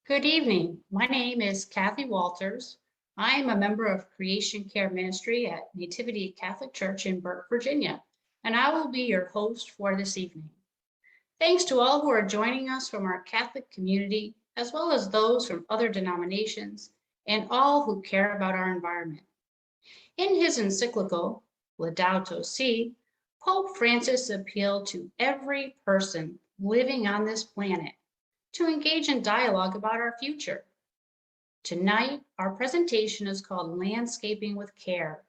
Good evening. My name is Kathy Walters. I am a member of Creation Care Ministry at Nativity Catholic Church in Burke, Virginia, and I will be your host for this evening. Thanks to all who are joining us from our Catholic community, as well as those from other denominations, and all who care about our environment. In his encyclical, Laudato Si', Pope Francis appealed to every person living on this planet to engage in dialogue about our future. Tonight, our presentation is called Landscaping with Care,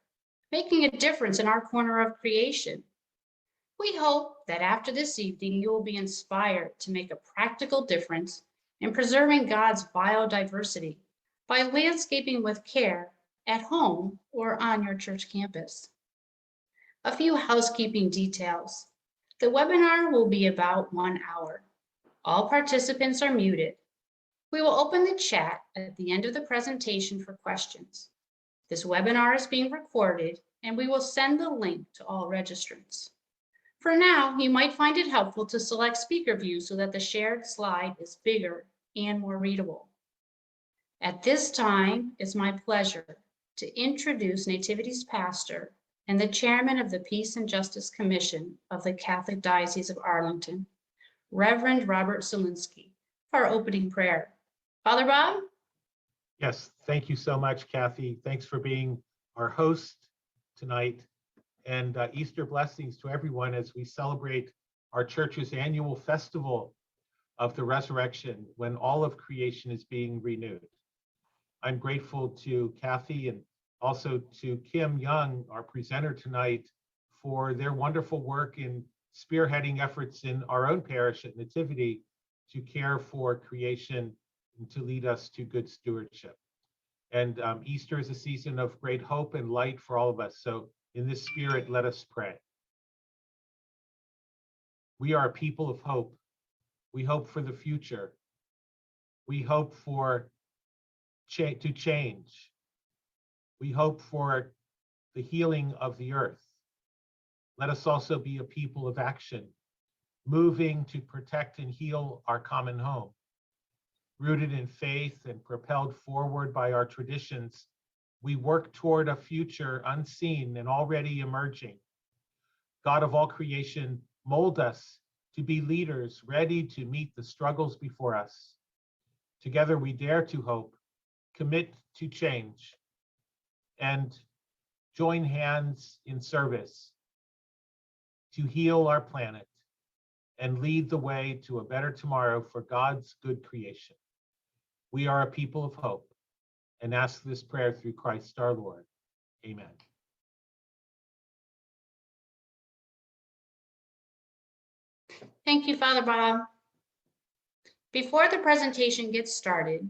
making a difference in our corner of creation. We hope that after this evening, you will be inspired to make a practical difference in preserving God's biodiversity by landscaping with care at home or on your church campus. A few housekeeping details. The webinar will be about 1 hour. All participants are muted. We will open the chat at the end of the presentation for questions. This webinar is being recorded and we will send the link to all registrants. For now, you might find it helpful to select speaker view so that the shared slide is bigger and more readable. At this time, it's my pleasure to introduce Nativity's pastor and the chairman of the Peace and Justice Commission of the Catholic Diocese of Arlington, Reverend Robert Zielinski, for our opening prayer. Father Bob? Yes, thank you so much, Kathy. Thanks for being our host tonight. And Easter blessings to everyone as we celebrate our church's annual festival of the resurrection when all of creation is being renewed. I'm grateful to Kathy and also to Kim Young, our presenter tonight, for their wonderful work in spearheading efforts in our own parish at Nativity to care for creation and to lead us to good stewardship. And Easter is a season of great hope and light for all of us. So in this spirit, let us pray. We are a people of hope. We hope for the future. We hope for to change. We hope for the healing of the earth. Let us also be a people of action, moving to protect and heal our common home. Rooted in faith and propelled forward by our traditions, we work toward a future unseen and already emerging. God of all creation, mold us to be leaders ready to meet the struggles before us. Together we dare to hope, commit to change, and join hands in service to heal our planet and lead the way to a better tomorrow for God's good creation. We are a people of hope and ask this prayer through Christ our Lord. Amen. Thank you, Father Bob. Before the presentation gets started,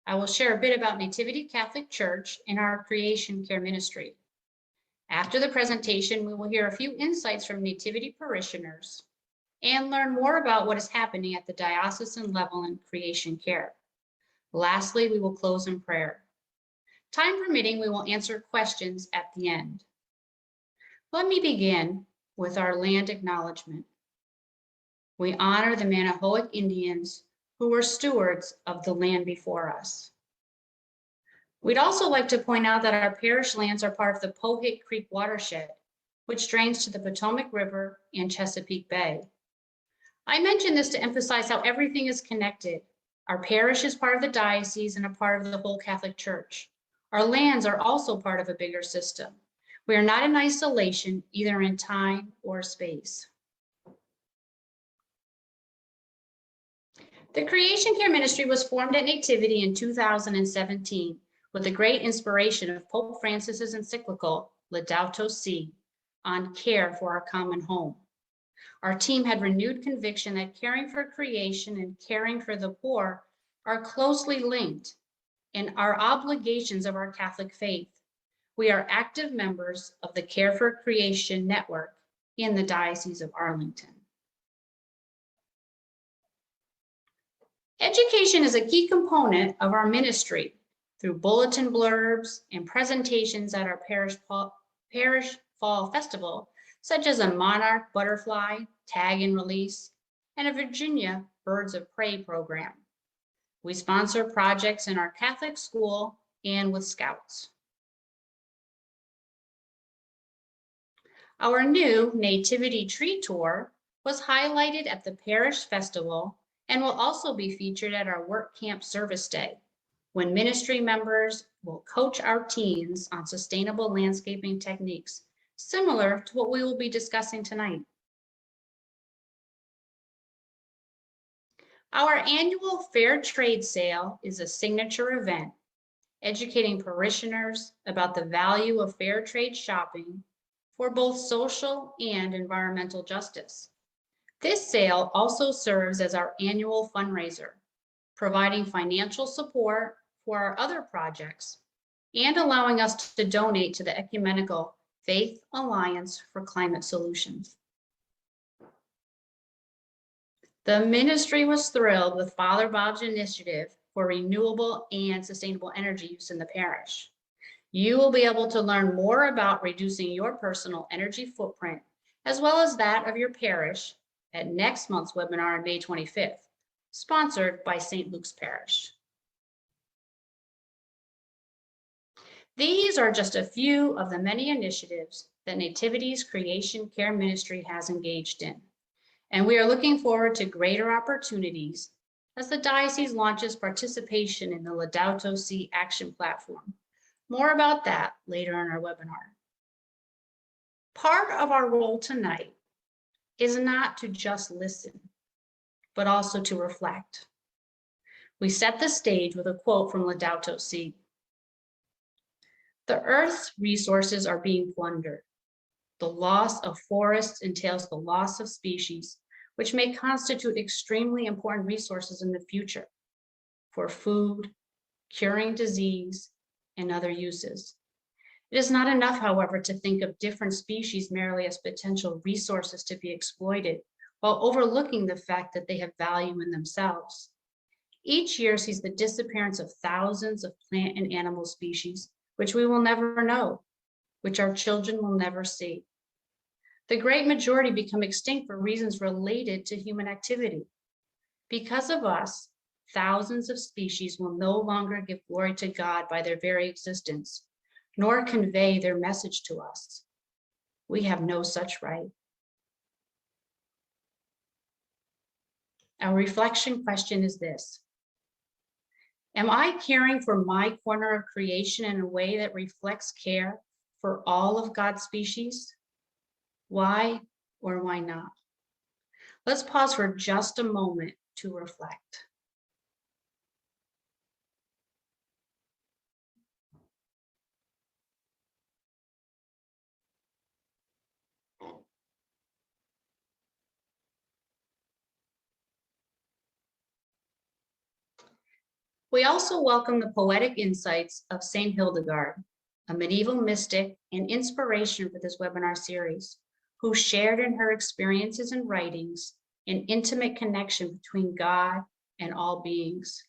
I will share a bit about Nativity Catholic Church and our Creation Care Ministry. After the presentation, we will hear a few insights from Nativity parishioners and learn more about what is happening at the diocesan level in creation care. Lastly, we will close in prayer. Time permitting, we will answer questions at the end. Let me begin with our land acknowledgement. We honor the Manahoic Indians who were stewards of the land before us. We'd also like to point out that our parish lands are part of the Powhatan Creek watershed, which drains to the Potomac River and Chesapeake Bay. I mention this to emphasize how everything is connected. Our parish is part of the diocese and a part of the whole Catholic Church. Our lands are also part of a bigger system. We are not in isolation, either in time or space. The Creation Care Ministry was formed at Nativity in 2017 with the great inspiration of Pope Francis's encyclical, Laudato Si', on care for our common home. Our team had renewed conviction that caring for creation and caring for the poor are closely linked and are obligations of our Catholic faith. We are active members of the Care for Creation Network in the Diocese of Arlington. Education is a key component of our ministry through bulletin blurbs and presentations at our parish fall festival, such as a monarch butterfly, tag and release, and a Virginia Birds of Prey program. We sponsor projects in our Catholic school and with Scouts. Our new Nativity Tree Tour was highlighted at the Parish Festival and will also be featured at our Work Camp Service Day, when ministry members will coach our teens on sustainable landscaping techniques, similar to what we will be discussing tonight. Our annual Fair Trade Sale is a signature event, educating parishioners about the value of fair trade shopping for both social and environmental justice. This sale also serves as our annual fundraiser, providing financial support for our other projects and allowing us to donate to the Ecumenical Faith Alliance for Climate Solutions. The ministry was thrilled with Father Bob's initiative for renewable and sustainable energy use in the parish. You will be able to learn more about reducing your personal energy footprint, as well as that of your parish, at next month's webinar on May 25th, sponsored by St. Luke's Parish. These are just a few of the many initiatives that Nativity's Creation Care Ministry has engaged in, and we are looking forward to greater opportunities as the diocese launches participation in the Laudato Si Action Platform. More about that later in our webinar. Part of our role tonight is not to just listen, but also to reflect. We set the stage with a quote from Laudato Si. The Earth's resources are being plundered. The loss of forests entails the loss of species, which may constitute extremely important resources in the future for food, curing disease, and other uses. It is not enough, however, to think of different species merely as potential resources to be exploited, while overlooking the fact that they have value in themselves. Each year sees the disappearance of thousands of plant and animal species, which we will never know, which our children will never see. The great majority become extinct for reasons related to human activity. Because of us, thousands of species will no longer give glory to God by their very existence, nor convey their message to us. We have no such right. Our reflection question is this: am I caring for my corner of creation in a way that reflects care for all of God's species? Why or why not? Let's pause for just a moment to reflect. We also welcome the poetic insights of Saint Hildegard, a medieval mystic and inspiration for this webinar series, who shared in her experiences and writings an intimate connection between God and all beings.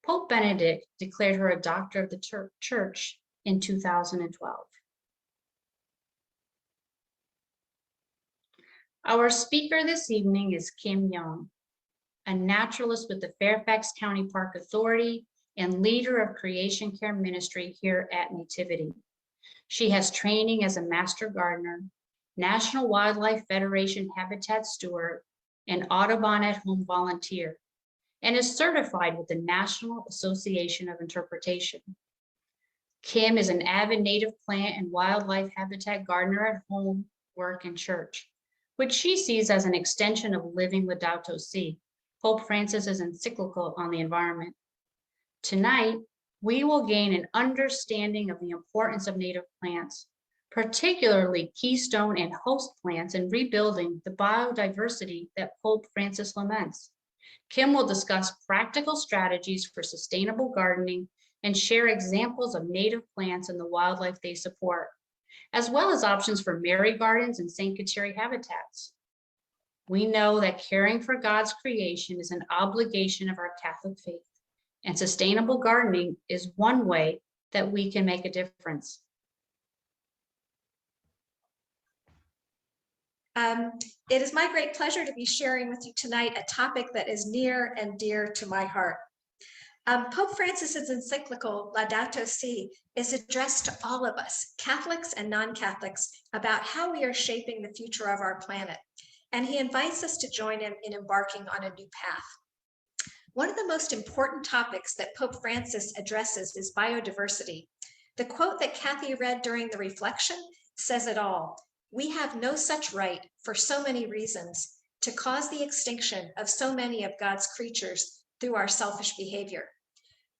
Pope Benedict declared her a doctor of the Church in 2012. Our speaker this evening is Kim Young, a naturalist with the Fairfax County Park Authority and leader of Creation Care Ministry here at Nativity. She has training as a master gardener, National Wildlife Federation Habitat Steward, and Audubon at Home volunteer, and is certified with the National Association of Interpretation. Kim is an avid native plant and wildlife habitat gardener at home, work, and church, which she sees as an extension of living Laudato Si, Pope Francis's encyclical on the environment. Tonight, we will gain an understanding of the importance of native plants, particularly keystone and host plants, in rebuilding the biodiversity that Pope Francis laments. Kim will discuss practical strategies for sustainable gardening and share examples of native plants and the wildlife they support, as well as options for Mary Gardens and St. Kateri Habitats. We know that caring for God's creation is an obligation of our Catholic faith, and sustainable gardening is one way that we can make a difference. It is my great pleasure to be sharing with you tonight a topic that is near and dear to my heart, Pope Francis's encyclical Laudato Si is addressed to all of us, Catholics and non-Catholics, about how we are shaping the future of our planet. And he invites us to join him in embarking on a new path. One of the most important topics that Pope Francis addresses is biodiversity. The quote that Kathy read during the reflection says it all. We have no such right, for so many reasons, to cause the extinction of so many of God's creatures through our selfish behavior.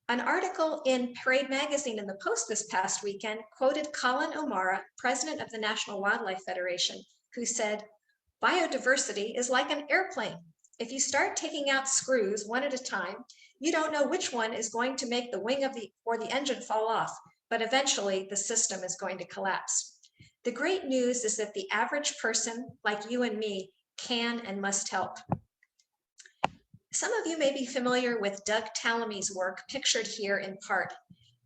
An article in Parade magazine in the Post this past weekend quoted Colin O'Mara, president of the National Wildlife Federation, who said, biodiversity is like an airplane. If you start taking out screws one at a time, you don't know which one is going to make the wing or the engine fall off, but eventually the system is going to collapse. The great news is that the average person like you and me can and must help. Some of you may be familiar with Doug Tallamy's work, pictured here in part.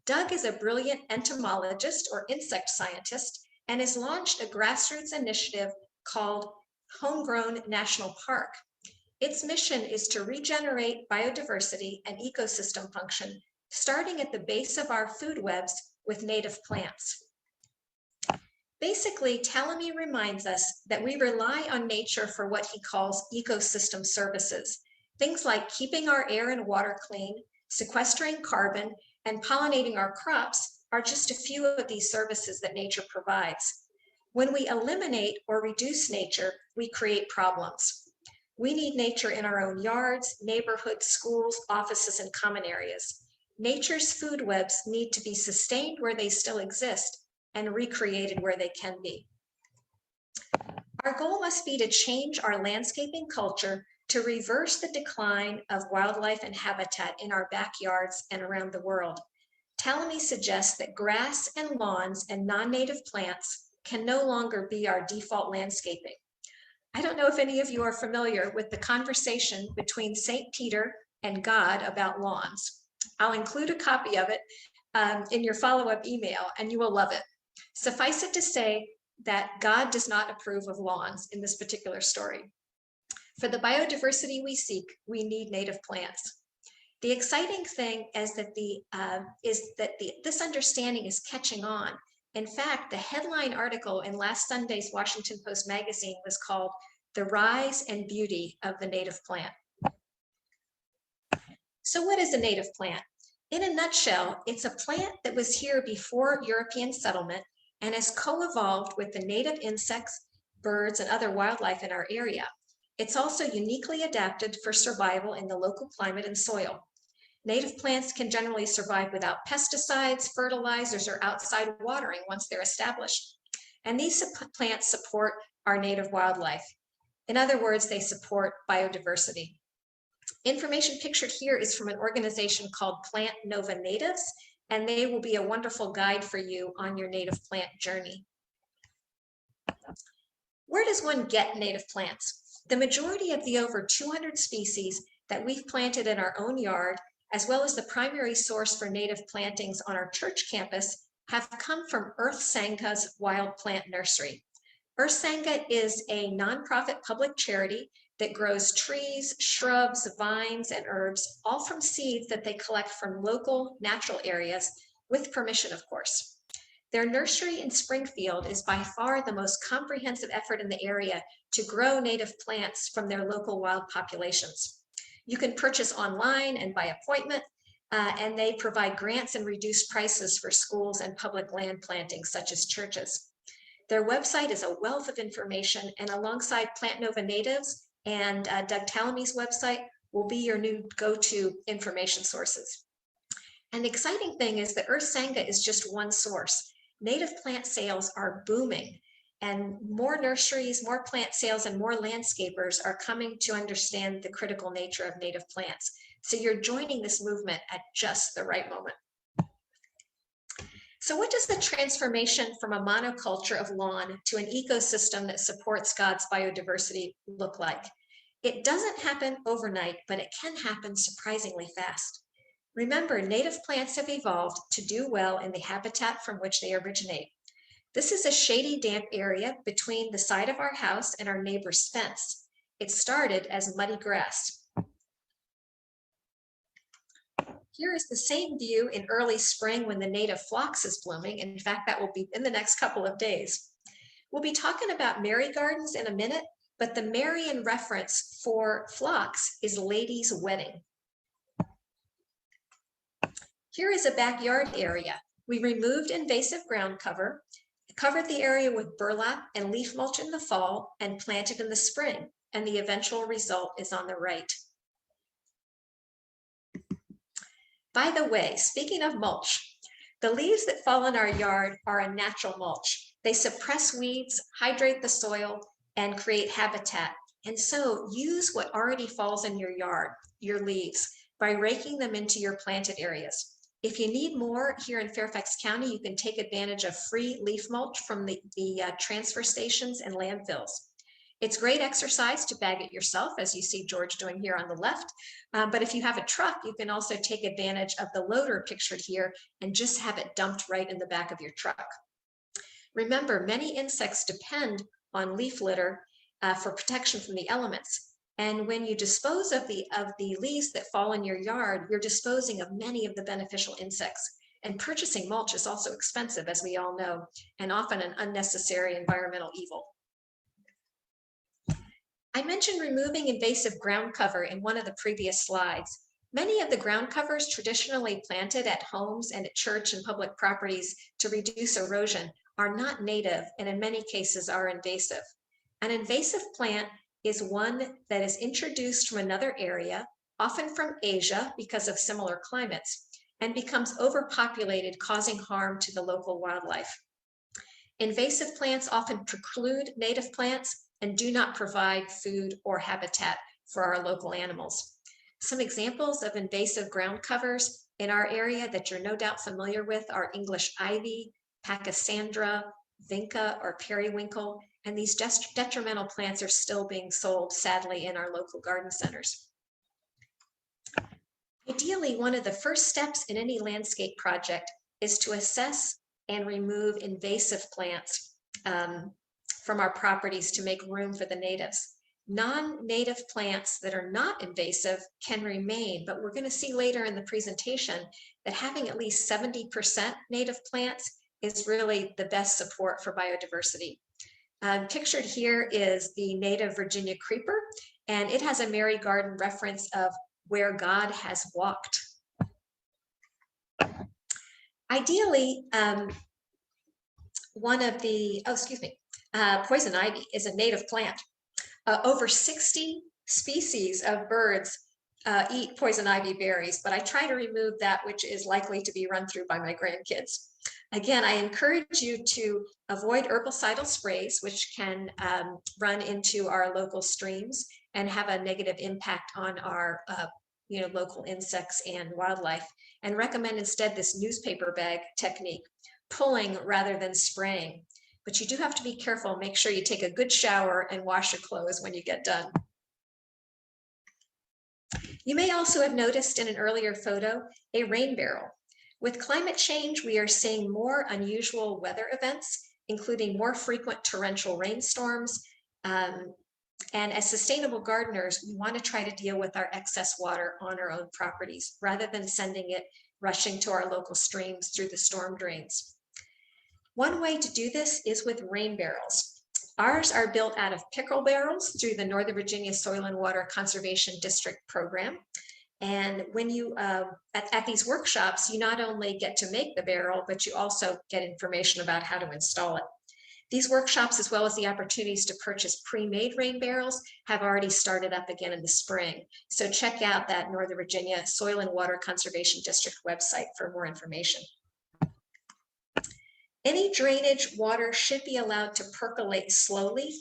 Doug is a brilliant entomologist or insect scientist and has launched a grassroots initiative called Homegrown National Park. Its mission is to regenerate biodiversity and ecosystem function, starting at the base of our food webs with native plants. Basically, Tallamy reminds us that we rely on nature for what he calls ecosystem services. Things like keeping our air and water clean, sequestering carbon, and pollinating our crops are just a few of these services that nature provides. When we eliminate or reduce nature, we create problems. We need nature in our own yards, neighborhoods, schools, offices, and common areas. Nature's food webs need to be sustained where they still exist and recreated where they can be. Our goal must be to change our landscaping culture to reverse the decline of wildlife and habitat in our backyards and around the world. Tallamy suggests that grass and lawns and non-native plants can no longer be our default landscaping. I don't know if any of you are familiar with the conversation between St. Peter and God about lawns. I'll include a copy of it in your follow-up email, and you will love it. Suffice it to say that God does not approve of lawns in this particular story. For the biodiversity we seek, we need native plants. The exciting thing is that this understanding is catching on. In fact, the headline article in last Sunday's Washington Post magazine was called "The Rise and Beauty of the Native Plant." So what is a native plant? In a nutshell, it's a plant that was here before European settlement and has co-evolved with the native insects, birds, and other wildlife in our area. It's also uniquely adapted for survival in the local climate and soil. Native plants can generally survive without pesticides, fertilizers, or outside watering once they're established. And these plants support our native wildlife. In other words, they support biodiversity. Information pictured here is from an organization called Plant Nova Natives, and they will be a wonderful guide for you on your native plant journey. Where does one get native plants? The majority of the over 200 species that we've planted in our own yard, as well as the primary source for native plantings on our church campus, have come from Earth Sangha's Wild Plant Nursery. Earth Sangha is a nonprofit public charity that grows trees, shrubs, vines, and herbs, all from seeds that they collect from local natural areas, with permission, of course. Their nursery in Springfield is by far the most comprehensive effort in the area to grow native plants from their local wild populations. You can purchase online and by appointment, and they provide grants and reduced prices for schools and public land plantings, such as churches. Their website is a wealth of information, and alongside Plant Nova Natives and Doug Tallamy's website will be your new go-to information sources. And the exciting thing is that Earth Sangha is just one source. Native plant sales are booming, and more nurseries, more plant sales, and more landscapers are coming to understand the critical nature of native plants. So you're joining this movement at just the right moment. So what does the transformation from a monoculture of lawn to an ecosystem that supports God's biodiversity look like? It doesn't happen overnight, but it can happen surprisingly fast. Remember, native plants have evolved to do well in the habitat from which they originate. This is a shady, damp area between the side of our house and our neighbor's fence. It started as muddy grass. Here is the same view in early spring when the native phlox is blooming. In fact, that will be in the next couple of days. We'll be talking about Mary gardens in a minute, but the Marian reference for phlox is lady's wedding. Here is a backyard area. We removed invasive ground cover, covered the area with burlap and leaf mulch in the fall, and planted in the spring, and the eventual result is on the right. By the way, speaking of mulch, the leaves that fall in our yard are a natural mulch. They suppress weeds, hydrate the soil, and create habitat. And so use what already falls in your yard, your leaves, by raking them into your planted areas. If you need more here in Fairfax County, you can take advantage of free leaf mulch from the transfer stations and landfills. It's great exercise to bag it yourself, as you see George doing here on the left. But if you have a truck, you can also take advantage of the loader pictured here and just have it dumped right in the back of your truck. Remember, many insects depend on leaf litter for protection from the elements. And when you dispose of the leaves that fall in your yard, you're disposing of many of the beneficial insects. And purchasing mulch is also expensive, as we all know, and often an unnecessary environmental evil. I mentioned removing invasive ground cover in one of the previous slides. Many of the ground covers traditionally planted at homes and at church and public properties to reduce erosion are not native and in many cases are invasive. An invasive plant is one that is introduced from another area, often from Asia because of similar climates, and becomes overpopulated, causing harm to the local wildlife. Invasive plants often preclude native plants and do not provide food or habitat for our local animals. Some examples of invasive ground covers in our area that you're no doubt familiar with are English ivy, pachysandra, vinca, or periwinkle, and these detrimental plants are still being sold, sadly, in our local garden centers. Ideally, one of the first steps in any landscape project is to assess and remove invasive plants from our properties to make room for the natives. Non-native plants that are not invasive can remain, but we're going to see later in the presentation that having at least 70% native plants is really the best support for biodiversity. Pictured here is the native Virginia creeper, and it has a Mary Garden reference of where God has walked. Ideally, poison ivy is a native plant. Over 60 species of birds eat poison ivy berries, but I try to remove that which is likely to be run through by my grandkids. Again, I encourage you to avoid herbicidal sprays, which can run into our local streams and have a negative impact on our local insects and wildlife, and recommend instead this newspaper bag technique, pulling rather than spraying. But you do have to be careful. Make sure you take a good shower and wash your clothes when you get done. You may also have noticed in an earlier photo a rain barrel. With climate change, we are seeing more unusual weather events, including more frequent torrential rainstorms. And as sustainable gardeners, we want to try to deal with our excess water on our own properties rather than sending it rushing to our local streams through the storm drains. One way to do this is with rain barrels. Ours are built out of pickerel barrels through the Northern Virginia Soil and Water Conservation District program. And when you, at these workshops, you not only get to make the barrel, but you also get information about how to install it. These workshops, as well as the opportunities to purchase pre-made rain barrels, have already started up again in the spring. So check out that Northern Virginia Soil and Water Conservation District website for more information. Any drainage water should be allowed to percolate slowly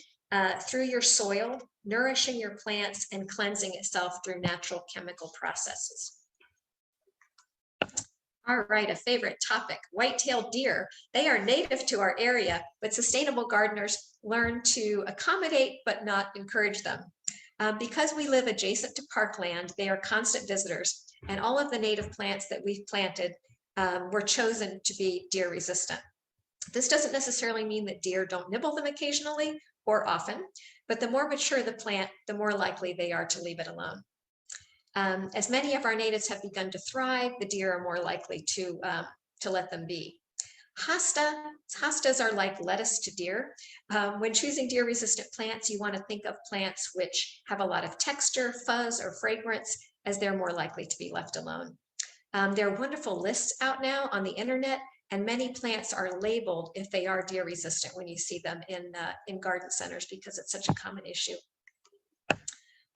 through your soil, nourishing your plants and cleansing itself through natural chemical processes. All right, a favorite topic, white-tailed deer. They are native to our area, but sustainable gardeners learn to accommodate but not encourage them. Because we live adjacent to parkland, they are constant visitors, and all of the native plants that we've planted were chosen to be deer resistant. This doesn't necessarily mean that deer don't nibble them occasionally or often, but the more mature the plant, the more likely they are to leave it alone. As many of our natives have begun to thrive, the deer are more likely to let them be. Hostas are like lettuce to deer. When choosing deer-resistant plants, you want to think of plants which have a lot of texture, fuzz, or fragrance, as they're more likely to be left alone. There are wonderful lists out now on the internet, and many plants are labeled if they are deer resistant when you see them in garden centers, because it's such a common issue.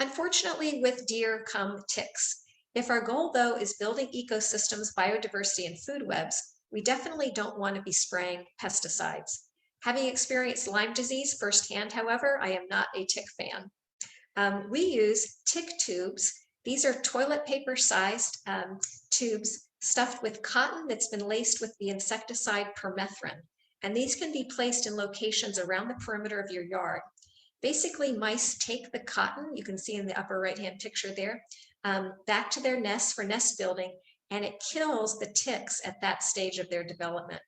Unfortunately, with deer come ticks. If our goal, though, is building ecosystems, biodiversity, and food webs, we definitely don't want to be spraying pesticides. Having experienced Lyme disease firsthand, however, I am not a tick fan. We use tick tubes. These are toilet paper sized tubes stuffed with cotton that's been laced with the insecticide permethrin. And these can be placed in locations around the perimeter of your yard. Basically, mice take the cotton, you can see in the upper right-hand picture there, back to their nests for nest building, and it kills the ticks at that stage of their development.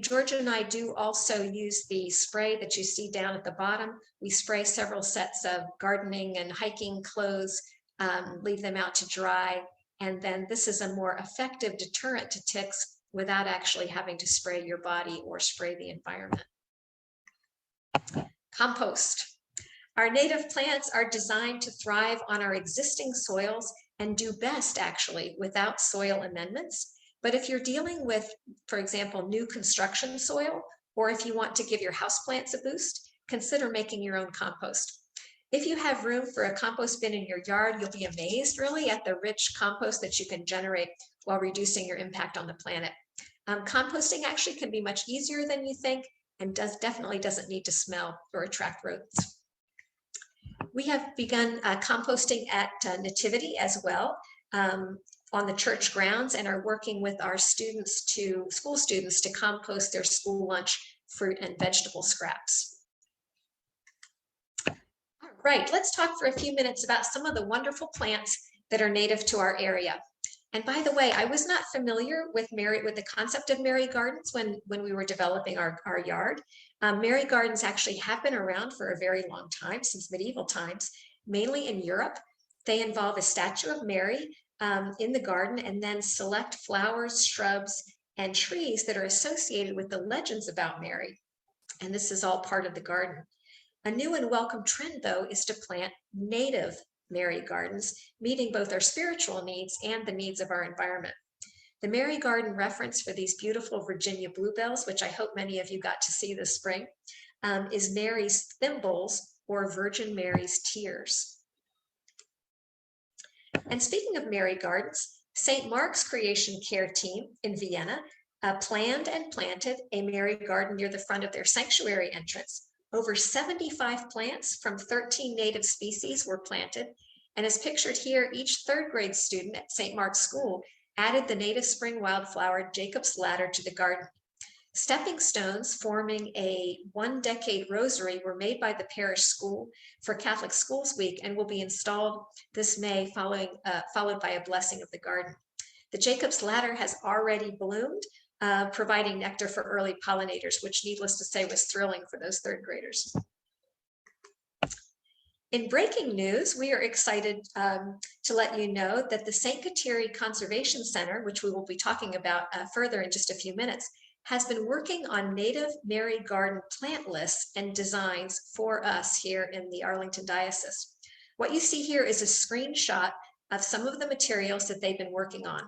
Georgia and I do also use the spray that you see down at the bottom. We spray several sets of gardening and hiking clothes, leave them out to dry, and then this is a more effective deterrent to ticks without actually having to spray your body or spray the environment. Compost. Our native plants are designed to thrive on our existing soils and do best actually without soil amendments. But if you're dealing with, for example, new construction soil, or if you want to give your houseplants a boost, consider making your own compost. If you have room for a compost bin in your yard, you'll be amazed really at the rich compost that you can generate while reducing your impact on the planet. Composting actually can be much easier than you think, and definitely doesn't need to smell or attract rodents. We have begun composting at Nativity as well on the church grounds, and are working with our school students to compost their school lunch fruit and vegetable scraps. All right, let's talk for a few minutes about some of the wonderful plants that are native to our area. And by the way, I was not familiar with the concept of Mary Gardens when we were developing our yard. Mary Gardens actually have been around for a very long time, since medieval times, mainly in Europe. They involve a statue of Mary in the garden, and then select flowers, shrubs, and trees that are associated with the legends about Mary. And this is all part of the garden. A new and welcome trend, though, is to plant native Mary Gardens, meeting both our spiritual needs and the needs of our environment. The Mary Garden reference for these beautiful Virginia bluebells, which I hope many of you got to see this spring, is Mary's thimbles, or Virgin Mary's tears. And speaking of Mary Gardens, St. Mark's Creation Care team in Vienna planned and planted a Mary Garden near the front of their sanctuary entrance. Over 75 plants from 13 native species were planted, and as pictured here, each third grade student at St. Mark's School added the native spring wildflower Jacob's Ladder to the garden. Stepping stones forming a 1-decade rosary were made by the parish school for Catholic Schools Week and will be installed this May, followed by a blessing of the garden. The Jacob's Ladder has already bloomed, providing nectar for early pollinators, which needless to say was thrilling for those third graders. In breaking news, we are excited to let you know that the St. Kateri Conservation Center, which we will be talking about further in just a few minutes, has been working on native Mary Garden plant lists and designs for us here in the Arlington Diocese. What you see here is a screenshot of some of the materials that they've been working on.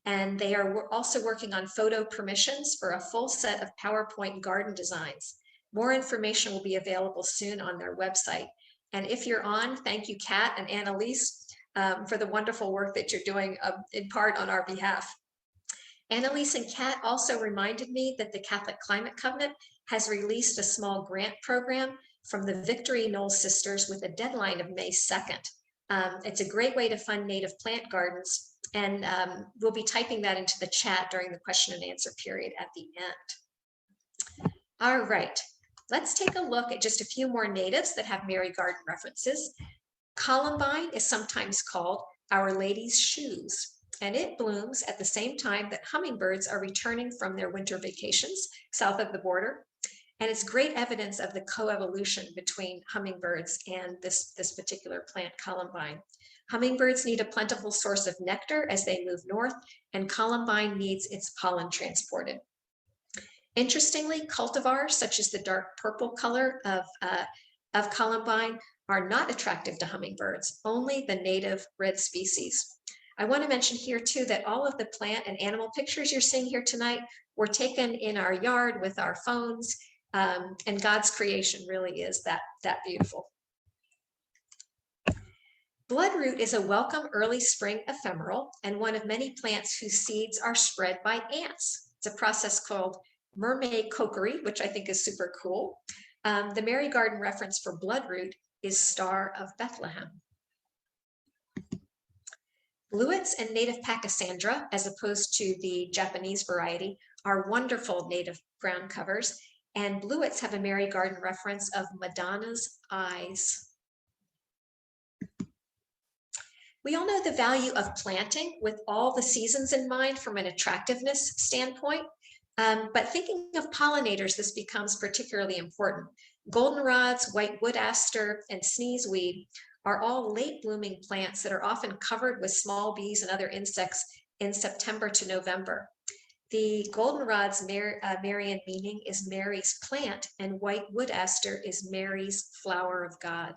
And they are also working on photo permissions for a full set of PowerPoint garden designs. More information will be available soon on their website. And if you're on, thank you, Kat and Annalise, for the wonderful work that you're doing in part on our behalf. Annalise and Kat also reminded me that the Catholic Climate Covenant has released a small grant program from the Victory Knoll Sisters with a deadline of May 2nd. It's a great way to fund native plant gardens, and we'll be typing that into the chat during the question and answer period at the end. All right, let's take a look at just a few more natives that have Mary Garden references. Columbine is sometimes called Our Lady's Shoes, and it blooms at the same time that hummingbirds are returning from their winter vacations south of the border. And it's great evidence of the coevolution between hummingbirds and this particular plant, Columbine. Hummingbirds need a plentiful source of nectar as they move north, and columbine needs its pollen transported. Interestingly, cultivars such as the dark purple color of columbine are not attractive to hummingbirds, only the native red species. I want to mention here too that all of the plant and animal pictures you're seeing here tonight were taken in our yard with our phones, and God's creation really is that beautiful. Bloodroot is a welcome early spring ephemeral and one of many plants whose seeds are spread by ants. It's a process called mermaid cokery, which I think is super cool. The Mary Garden reference for bloodroot is Star of Bethlehem. Bluets and native Pachysandra, as opposed to the Japanese variety, are wonderful native ground covers, and bluets have a Mary Garden reference of Madonna's eyes. We all know the value of planting with all the seasons in mind from an attractiveness standpoint, but thinking of pollinators, this becomes particularly important. Goldenrods, white wood aster, and sneezeweed are all late blooming plants that are often covered with small bees and other insects in September to November. The goldenrod's Marian meaning is Mary's plant, and white wood aster is Mary's flower of God.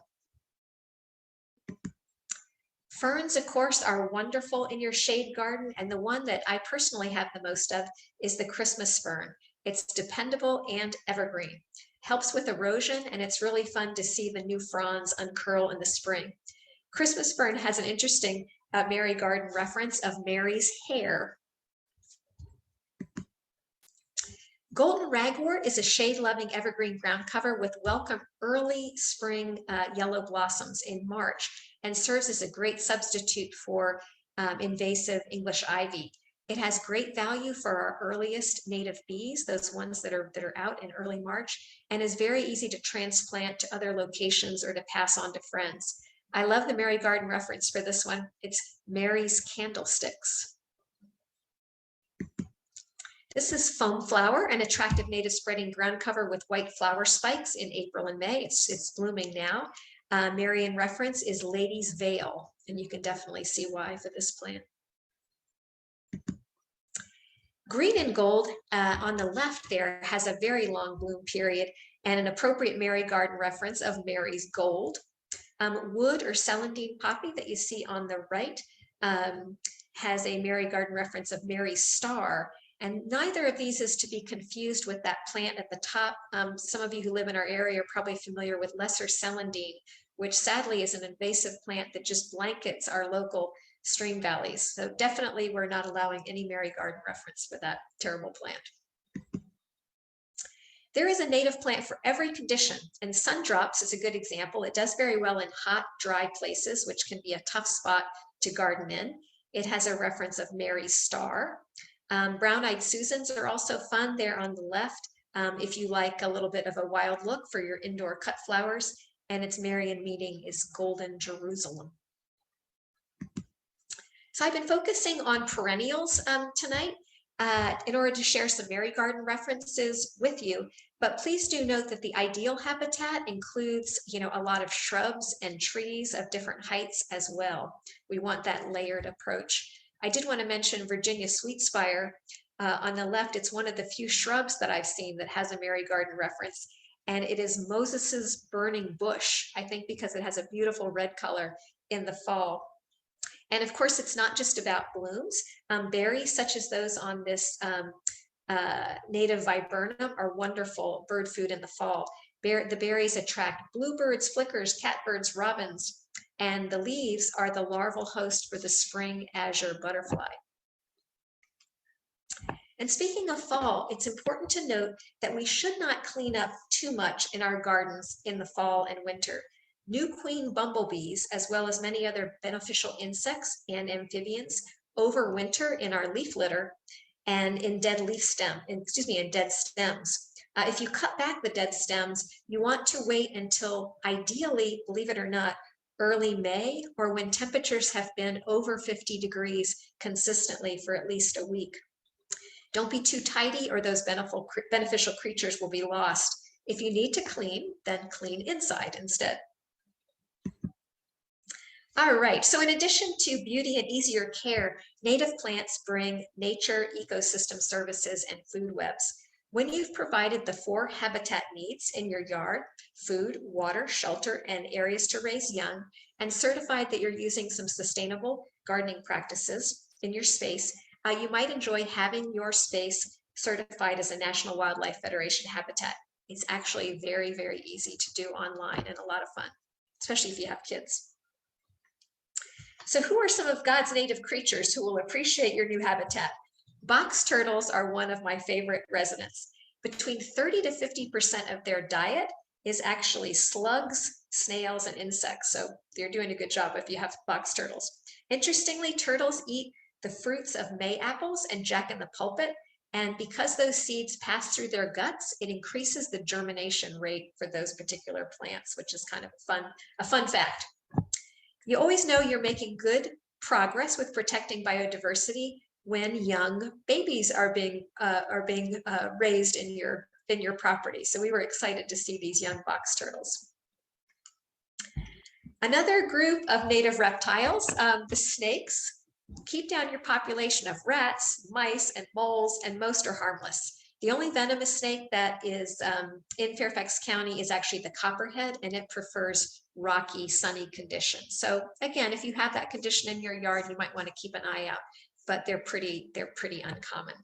Ferns, of course, are wonderful in your shade garden, and the one that I personally have the most of is the Christmas fern. It's dependable and evergreen. Helps with erosion, and it's really fun to see the new fronds uncurl in the spring. Christmas fern has an interesting Mary Garden reference of Mary's hair. Golden ragwort is a shade-loving evergreen ground cover with welcome early spring yellow blossoms in March, and serves as a great substitute for invasive English ivy. It has great value for our earliest native bees, those ones that are out in early March, and is very easy to transplant to other locations or to pass on to friends. I love the Mary Garden reference for this one. It's Mary's candlesticks. This is foam flower, an attractive native spreading ground cover with white flower spikes in April and May. It's blooming now. Marian reference is Lady's Veil, and you can definitely see why for this plant. Green and gold on the left there has a very long bloom period and an appropriate Mary Garden reference of Mary's gold. Wood or celandine poppy that you see on the right has a Mary Garden reference of Mary's star. And neither of these is to be confused with that plant at the top. Some of you who live in our area are probably familiar with lesser celandine, which sadly is an invasive plant that just blankets our local stream valleys. So definitely we're not allowing any Mary Garden reference for that terrible plant. There is a native plant for every condition, and sundrops is a good example. It does very well in hot, dry places, which can be a tough spot to garden in. It has a reference of Mary's star. Brown-eyed Susans are also fun there on the left if you like a little bit of a wild look for your indoor cut flowers, and its Marian meaning is Golden Jerusalem. So I've been focusing on perennials tonight in order to share some Mary Garden references with you, but please do note that the ideal habitat includes, a lot of shrubs and trees of different heights as well. We want that layered approach. I did want to mention Virginia sweetspire on the left. It's one of the few shrubs that I've seen that has a Mary Garden reference, and it is Moses's burning bush, I think because it has a beautiful red color in the fall. And of course, it's not just about blooms. Berries such as those on this native viburnum are wonderful bird food in the fall. The berries attract bluebirds, flickers, catbirds, robins, and the leaves are the larval host for the spring azure butterfly. And speaking of fall, it's important to note that we should not clean up too much in our gardens in the fall and winter. New queen bumblebees, as well as many other beneficial insects and amphibians, overwinter in our leaf litter and in dead stems. If you cut back the dead stems, you want to wait until, ideally, believe it or not, early May, or when temperatures have been over 50 degrees consistently for at least a week. Don't be too tidy or those beneficial creatures will be lost. If you need to clean, then clean inside instead. All right, so in addition to beauty and easier care, native plants bring nature, ecosystem services, and food webs. When you've provided the 4 habitat needs in your yard, food, water, shelter, and areas to raise young, and certified that you're using some sustainable gardening practices in your space, you might enjoy having your space certified as a National Wildlife Federation habitat. It's actually very, very easy to do online and a lot of fun, especially if you have kids. So who are some of God's native creatures who will appreciate your new habitat? Box turtles are one of my favorite residents. Between 30 to 50% of their diet is actually slugs, snails, and insects. So you're doing a good job if you have box turtles. Interestingly, turtles eat the fruits of May apples and Jack in the Pulpit. And because those seeds pass through their guts, it increases the germination rate for those particular plants, which is kind of a fun fact. You always know you're making good progress with protecting biodiversity when young babies are being raised in your property. So we were excited to see these young box turtles. Another group of native reptiles, the snakes, keep down your population of rats, mice, and moles, and most are harmless. The only venomous snake that is in Fairfax County is actually the copperhead, and it prefers rocky, sunny conditions. So again, if you have that condition in your yard, you might want to keep an eye out, but they're pretty uncommon.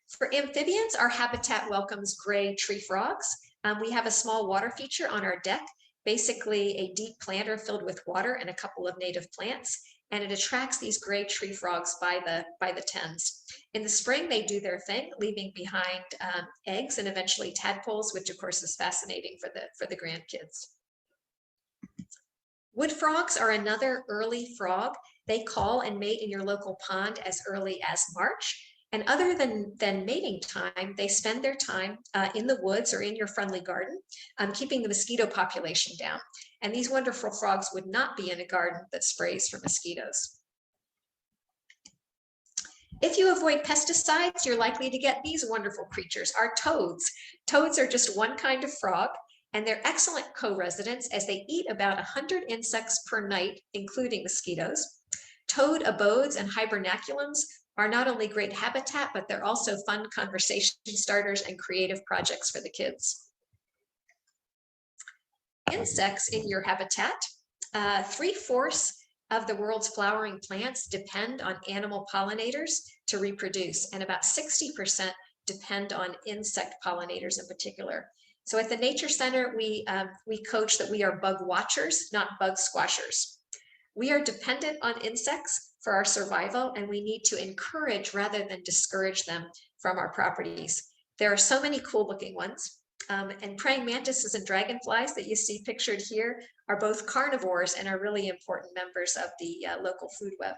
For amphibians, our habitat welcomes gray tree frogs. We have a small water feature on our deck, basically a deep planter filled with water and a couple of native plants, and it attracts these gray tree frogs by the tens. In the spring, they do their thing, leaving behind eggs and eventually tadpoles, which of course is fascinating for the grandkids. Wood frogs are another early frog. They call and mate in your local pond as early as March. And other than mating time, they spend their time in the woods or in your friendly garden, keeping the mosquito population down. And these wonderful frogs would not be in a garden that sprays for mosquitoes. If you avoid pesticides, you're likely to get these wonderful creatures, our toads. Toads are just one kind of frog, and they're excellent co-residents as they eat about 100 insects per night, including mosquitoes. Toad abodes and hibernaculums are not only great habitat, but they're also fun conversation starters and creative projects for the kids. Insects in your habitat. 3/4 of the world's flowering plants depend on animal pollinators to reproduce, and about 60% depend on insect pollinators in particular. So at the Nature Center, we coach that we are bug watchers, not bug squashers. We are dependent on insects for our survival, and we need to encourage rather than discourage them from our properties. There are so many cool looking ones. And praying mantises and dragonflies that you see pictured here are both carnivores and are really important members of the local food web.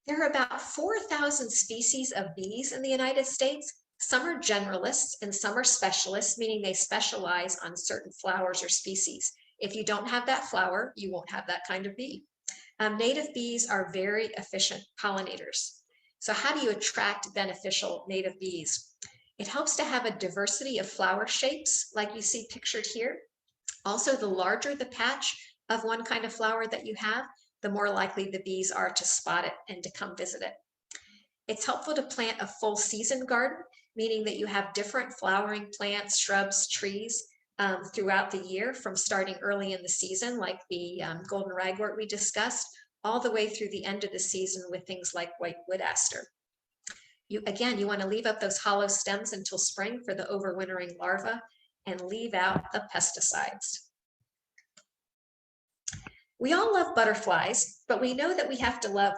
There are about 4,000 species of bees in the United States. Some are generalists and some are specialists, meaning they specialize on certain flowers or species. If you don't have that flower, you won't have that kind of bee. Native bees are very efficient pollinators. So how do you attract beneficial native bees? It helps to have a diversity of flower shapes, like you see pictured here. Also, the larger the patch of one kind of flower that you have, the more likely the bees are to spot it and to come visit it. It's helpful to plant a full season garden, meaning that you have different flowering plants, shrubs, trees throughout the year, from starting early in the season, like the golden ragwort we discussed, all the way through the end of the season with things like white wood aster. You want to leave up those hollow stems until spring for the overwintering larvae and leave out the pesticides. We all love butterflies, but we know that we have to love,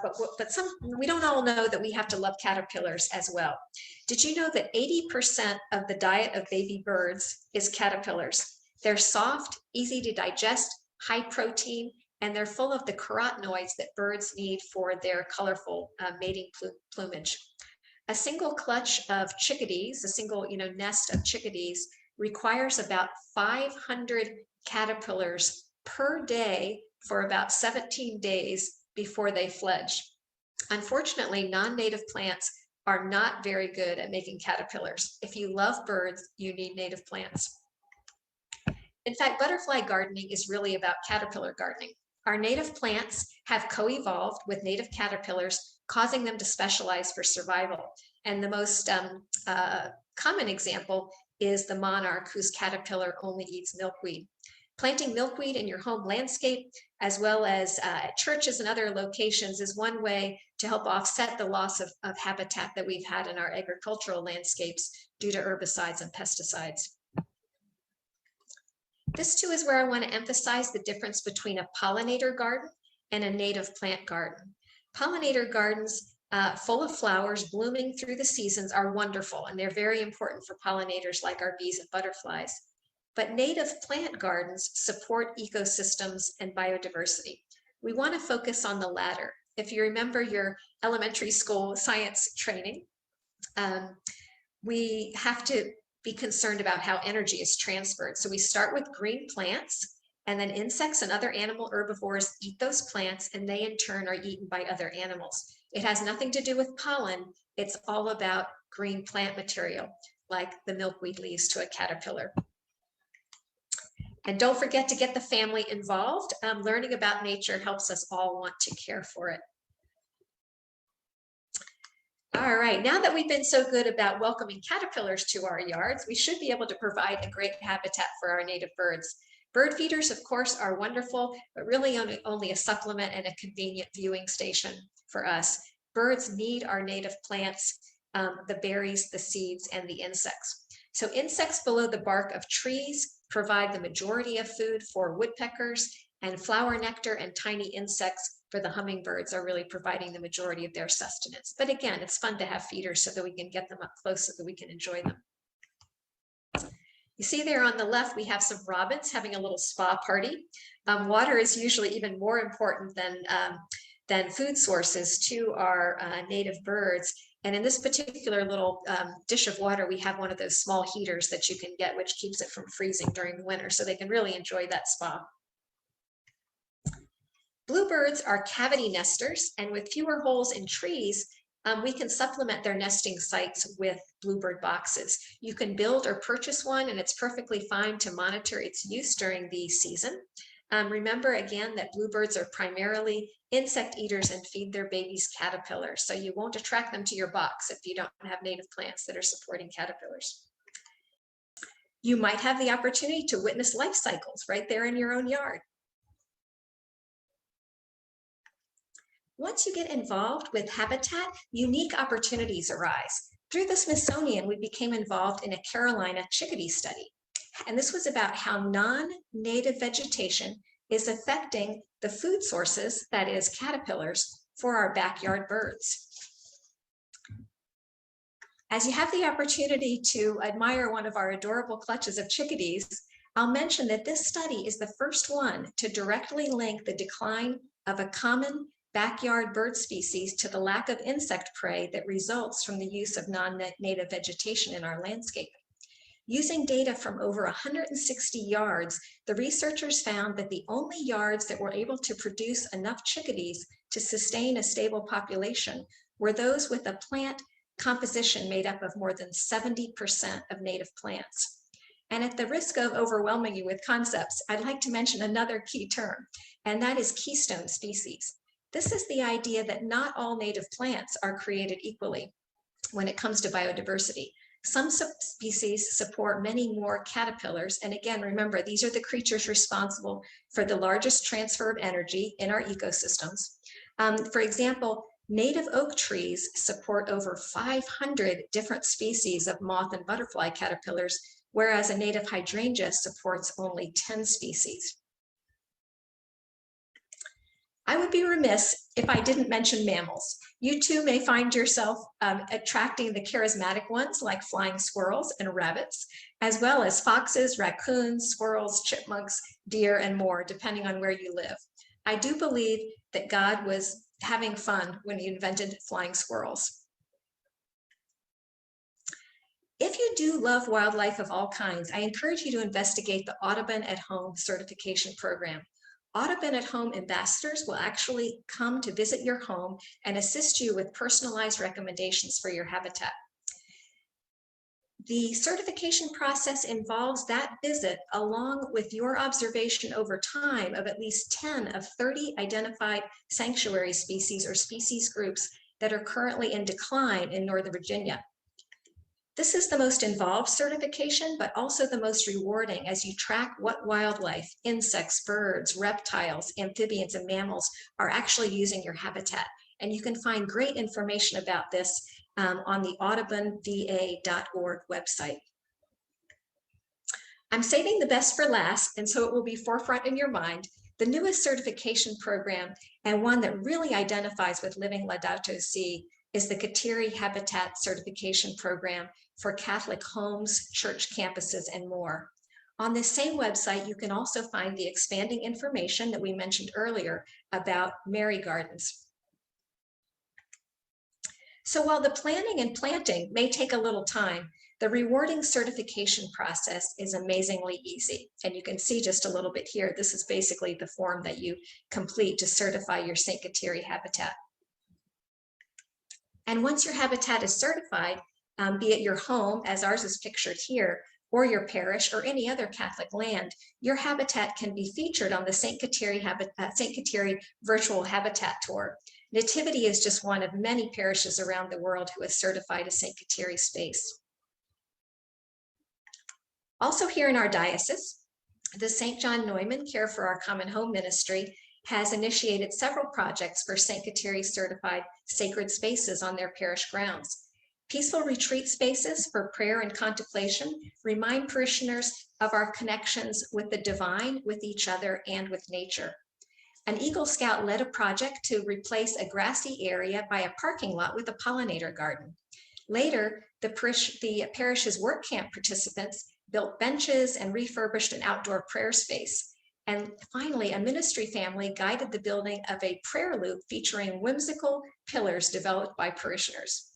we don't all know that we have to love caterpillars as well. Did you know that 80% of the diet of baby birds is caterpillars? They're soft, easy to digest, high protein, and they're full of the carotenoids that birds need for their colorful mating plumage. A single clutch of chickadees, a single nest of chickadees, requires about 500 caterpillars per day for about 17 days before they fledge. Unfortunately, non-native plants are not very good at making caterpillars. If you love birds, you need native plants. In fact, butterfly gardening is really about caterpillar gardening. Our native plants have co-evolved with native caterpillars, causing them to specialize for survival. And the most common example is the monarch, whose caterpillar only eats milkweed. Planting milkweed in your home landscape, as well as at churches and other locations, is one way to help offset the loss of habitat that we've had in our agricultural landscapes due to herbicides and pesticides. This too is where I want to emphasize the difference between a pollinator garden and a native plant garden. Pollinator gardens full of flowers blooming through the seasons are wonderful, and they're very important for pollinators like our bees and butterflies. But native plant gardens support ecosystems and biodiversity. We want to focus on the latter. If you remember your elementary school science training, we have to be concerned about how energy is transferred. So we start with green plants, and then insects and other animal herbivores eat those plants, and they in turn are eaten by other animals. It has nothing to do with pollen. It's all about green plant material, like the milkweed leaves to a caterpillar. And don't forget to get the family involved. Learning about nature helps us all want to care for it. All right, now that we've been so good about welcoming caterpillars to our yards, we should be able to provide a great habitat for our native birds. Bird feeders, of course, are wonderful, but really only a supplement and a convenient viewing station for us. Birds need our native plants, the berries, the seeds, and the insects. So insects below the bark of trees provide the majority of food for woodpeckers, and flower nectar and tiny insects for the hummingbirds are really providing the majority of their sustenance. But again, it's fun to have feeders so that we can get them up close so that we can enjoy them. You see there on the left, we have some robins having a little spa party. Water is usually even more important than food sources to our native birds. And in this particular little dish of water, we have one of those small heaters that you can get, which keeps it from freezing during the winter, so they can really enjoy that spa. Bluebirds are cavity nesters, and with fewer holes in trees, we can supplement their nesting sites with bluebird boxes. You can build or purchase one, and it's perfectly fine to monitor its use during the season. Remember again that bluebirds are primarily insect eaters and feed their babies caterpillars, so you won't attract them to your box if you don't have native plants that are supporting caterpillars. You might have the opportunity to witness life cycles right there in your own yard. Once you get involved with habitat, unique opportunities arise. Through the Smithsonian, we became involved in a Carolina chickadee study. And this was about how non-native vegetation is affecting the food sources, that is caterpillars, for our backyard birds. As you have the opportunity to admire one of our adorable clutches of chickadees, I'll mention that this study is the first one to directly link the decline of a common backyard bird species to the lack of insect prey that results from the use of non-native vegetation in our landscape. Using data from over 160 yards, the researchers found that the only yards that were able to produce enough chickadees to sustain a stable population were those with a plant composition made up of more than 70% of native plants. And at the risk of overwhelming you with concepts, I'd like to mention another key term, and that is keystone species. This is the idea that not all native plants are created equally when it comes to biodiversity. Some species support many more caterpillars. And again, remember, these are the creatures responsible for the largest transfer of energy in our ecosystems. For example, native oak trees support over 500 different species of moth and butterfly caterpillars, whereas a native hydrangea supports only 10 species. I would be remiss if I didn't mention mammals. You too may find yourself attracting the charismatic ones like flying squirrels and rabbits, as well as foxes, raccoons, squirrels, chipmunks, deer, and more, depending on where you live. I do believe that God was having fun when he invented flying squirrels. If you do love wildlife of all kinds, I encourage you to investigate the Audubon at Home certification program. Audubon at Home ambassadors will actually come to visit your home and assist you with personalized recommendations for your habitat. The certification process involves that visit along with your observation over time of at least 10 of 30 identified sanctuary species or species groups that are currently in decline in Northern Virginia. This is the most involved certification, but also the most rewarding as you track what wildlife, insects, birds, reptiles, amphibians, and mammals are actually using your habitat. And you can find great information about this on the audubonva.org website. I'm saving the best for last, and so it will be forefront in your mind. The newest certification program, and one that really identifies with living Laudato Si', is the Kateri Habitats certification program for Catholic homes, church campuses, and more. On this same website, you can also find the expanding information that we mentioned earlier about Mary Gardens. So while the planning and planting may take a little time, the rewarding certification process is amazingly easy. And you can see just a little bit here, this is basically the form that you complete to certify your St. Kateri habitat. And once your habitat is certified, be it your home, as ours is pictured here, or your parish or any other Catholic land, your habitat can be featured on the St. Kateri virtual habitat tour. Nativity is just one of many parishes around the world who has certified a St. Kateri space. Also here in our diocese, the St. John Neumann Care for Our Common Home Ministry has initiated several projects for St. Kateri certified sacred spaces on their parish grounds. Peaceful retreat spaces for prayer and contemplation remind parishioners of our connections with the divine, with each other, and with nature. An Eagle Scout led a project to replace a grassy area by a parking lot with a pollinator garden. Later, the parish's work camp participants built benches and refurbished an outdoor prayer space. And finally, a ministry family guided the building of a prayer loop featuring whimsical pillars developed by parishioners.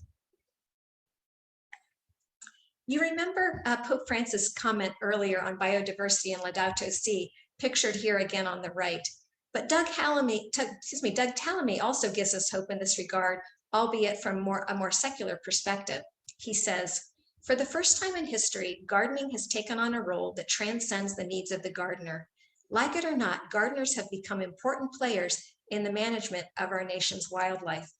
You remember Pope Francis' comment earlier on biodiversity and Laudato Si', pictured here again on the right. But Doug Tallamy also gives us hope in this regard, albeit from a more secular perspective. He says, "For the first time in history, gardening has taken on a role that transcends the needs of the gardener. Like it or not, gardeners have become important players in the management of our nation's wildlife.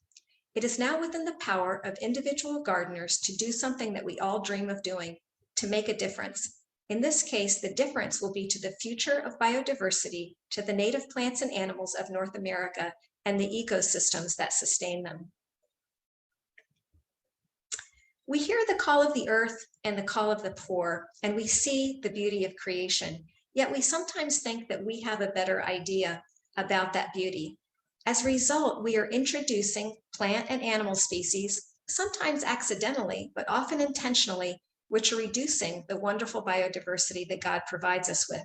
It is now within the power of individual gardeners to do something that we all dream of doing, to make a difference. In this case, the difference will be to the future of biodiversity, to the native plants and animals of North America, and the ecosystems that sustain them." We hear the call of the earth and the call of the poor, and we see the beauty of creation, yet we sometimes think that we have a better idea about that beauty. As a result, we are introducing plant and animal species, sometimes accidentally, but often intentionally, which are reducing the wonderful biodiversity that God provides us with.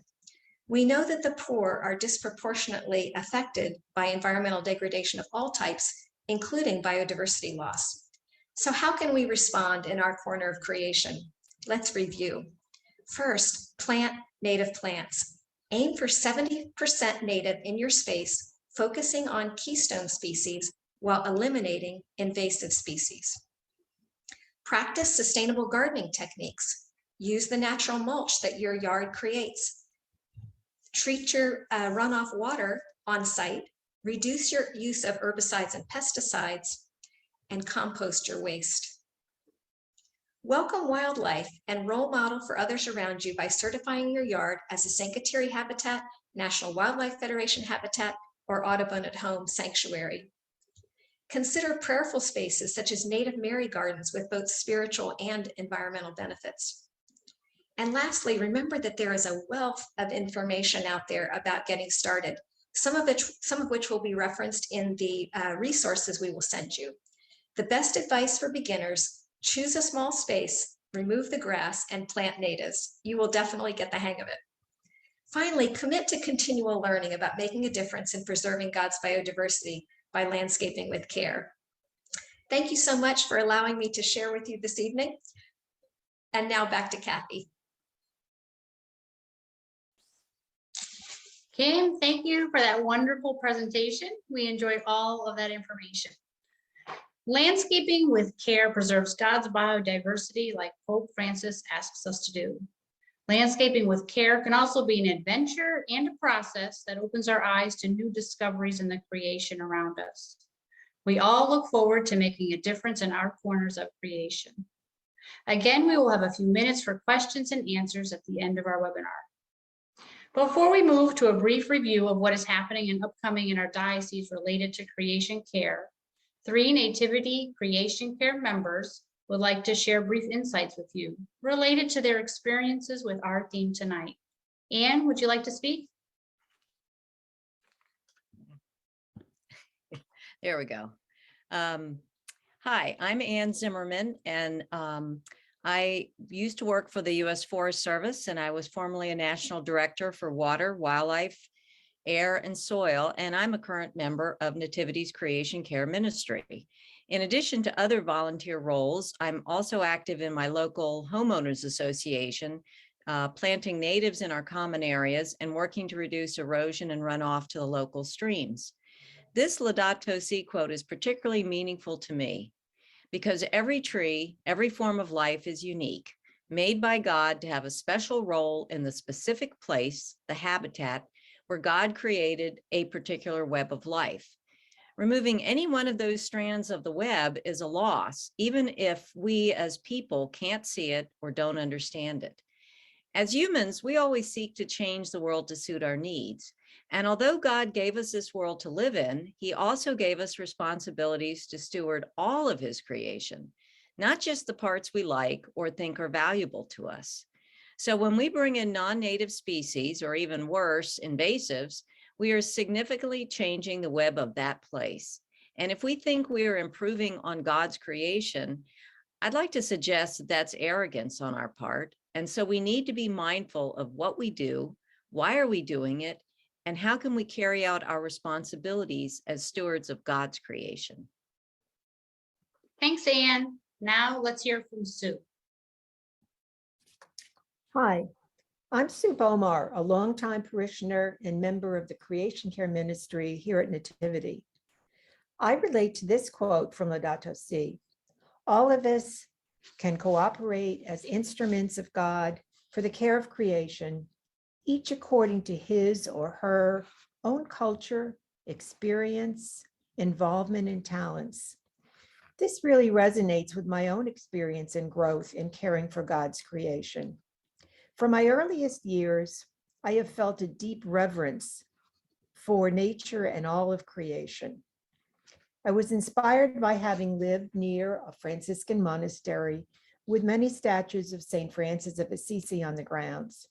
We know that the poor are disproportionately affected by environmental degradation of all types, including biodiversity loss. So how can we respond in our corner of creation? Let's review. First, plant native plants. Aim for 70% native in your space, focusing on keystone species while eliminating invasive species. Practice sustainable gardening techniques. Use the natural mulch that your yard creates. Treat your runoff water on site. Reduce your use of herbicides and pesticides, and compost your waste. Welcome wildlife and role model for others around you by certifying your yard as a St. Kateri habitat, National Wildlife Federation habitat, or Audubon at Home sanctuary. Consider prayerful spaces such as native Mary gardens with both spiritual and environmental benefits. And lastly, remember that there is a wealth of information out there about getting started, some of which will be referenced in the resources we will send you. The best advice for beginners: choose a small space, remove the grass, and plant natives. You will definitely get the hang of it. Finally, commit to continual learning about making a difference in preserving God's biodiversity by landscaping with care. Thank you so much for allowing me to share with you this evening. And now back to Kathy. Kim, thank you for that wonderful presentation. We enjoyed all of that information. Landscaping with care preserves God's biodiversity, like Pope Francis asks us to do. Landscaping with care can also be an adventure and a process that opens our eyes to new discoveries in the creation around us. We all look forward to making a difference in our corners of creation. Again, we will have a few minutes for questions and answers at the end of our webinar. Before we move to a brief review of what is happening and upcoming in our diocese related to creation care, 3 Nativity Creation Care members would like to share brief insights with you related to their experiences with our theme tonight. Anne, would you like to speak? There we go. Hi, I'm Ann Zimmerman, and I used to work for the U.S. Forest Service, and I was formerly a national director for water, wildlife, air, and soil, and I'm a current member of Nativity's Creation Care Ministry. In addition to other volunteer roles, I'm also active in my local homeowners association, planting natives in our common areas and working to reduce erosion and runoff to the local streams. This Laudato Si quote is particularly meaningful to me because every tree, every form of life is unique, made by God to have a special role in the specific place, the habitat, where God created a particular web of life. Removing any one of those strands of the web is a loss, even if we as people can't see it or don't understand it. As humans, we always seek to change the world to suit our needs. And although God gave us this world to live in, he also gave us responsibilities to steward all of his creation, not just the parts we like or think are valuable to us. So when we bring in non-native species, or even worse, invasives, we are significantly changing the web of that place. And if we think we are improving on God's creation, I'd like to suggest that that's arrogance on our part. And so we need to be mindful of what we do, why are we doing it, and how can we carry out our responsibilities as stewards of God's creation? Thanks, Anne. Now let's hear from Sue. Hi, I'm Sue Bomar, a longtime parishioner and member of the Creation Care Ministry here at Nativity. I relate to this quote from Laudato Si. All of us can cooperate as instruments of God for the care of creation, each according to his or her own culture, experience, involvement, and talents. This really resonates with my own experience and growth in caring for God's creation. From my earliest years, I have felt a deep reverence for nature and all of creation. I was inspired by having lived near a Franciscan monastery with many statues of St. Francis of Assisi on the grounds.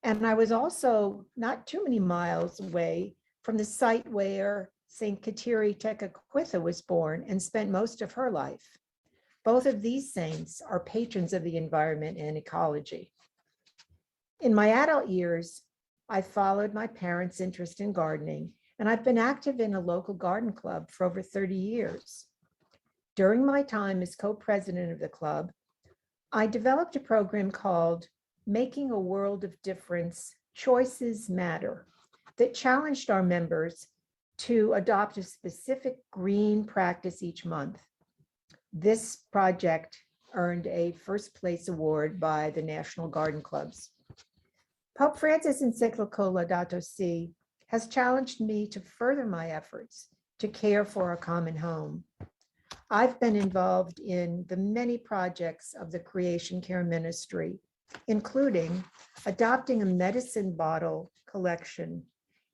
And I was also not too many miles away from the site where St. Kateri Habitats was born and spent most of her life. Both of these saints are patrons of the environment and ecology. In my adult years, I followed my parents' interest in gardening, and I've been active in a local garden club for over 30 years. During my time as co-president of the club, I developed a program called Making a World of Difference, Choices Matter, that challenged our members to adopt a specific green practice each month. This project earned a first place award by the National Garden Clubs. Pope Francis' encyclical Laudato Si has challenged me to further my efforts to care for a common home. I've been involved in the many projects of the Creation Care Ministry, including adopting a medicine bottle collection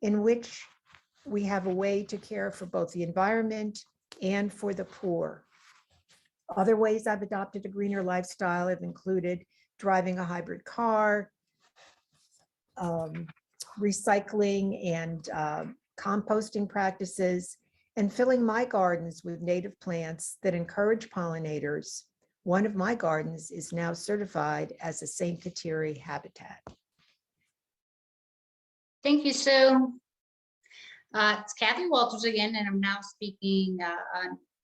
in which we have a way to care for both the environment and for the poor. Other ways I've adopted a greener lifestyle have included driving a hybrid car, recycling and composting practices, and filling my gardens with native plants that encourage pollinators. One of my gardens is now certified as a St. Kateri Habitat. Thank you, Sue. It's Kathy Walters again, and I'm now speaking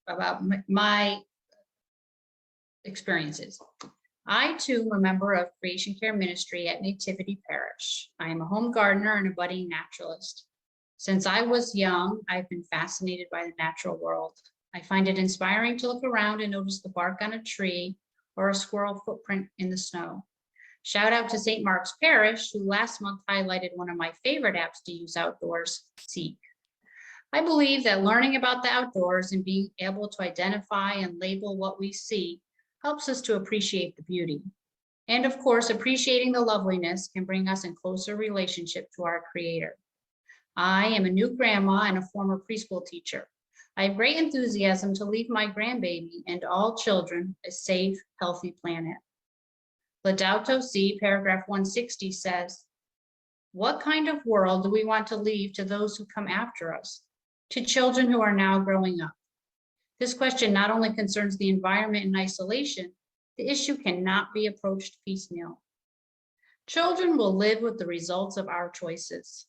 about my experiences. I too am a member of Creation Care Ministry at Nativity Parish. I am a home gardener and a budding naturalist. Since I was young, I've been fascinated by the natural world. I find it inspiring to look around and notice the bark on a tree or a squirrel footprint in the snow. Shout out to St. Mark's Parish, who last month highlighted one of my favorite apps to use outdoors, Seek. I believe that learning about the outdoors and being able to identify and label what we see helps us to appreciate the beauty. And of course, appreciating the loveliness can bring us in closer relationship to our Creator. I am a new grandma and a former preschool teacher. I have great enthusiasm to leave my grandbaby and all children a safe, healthy planet. Laudato Si, paragraph 160 says, "What kind of world do we want to leave to those who come after us, to children who are now growing up?" This question not only concerns the environment in isolation, the issue cannot be approached piecemeal. Children will live with the results of our choices.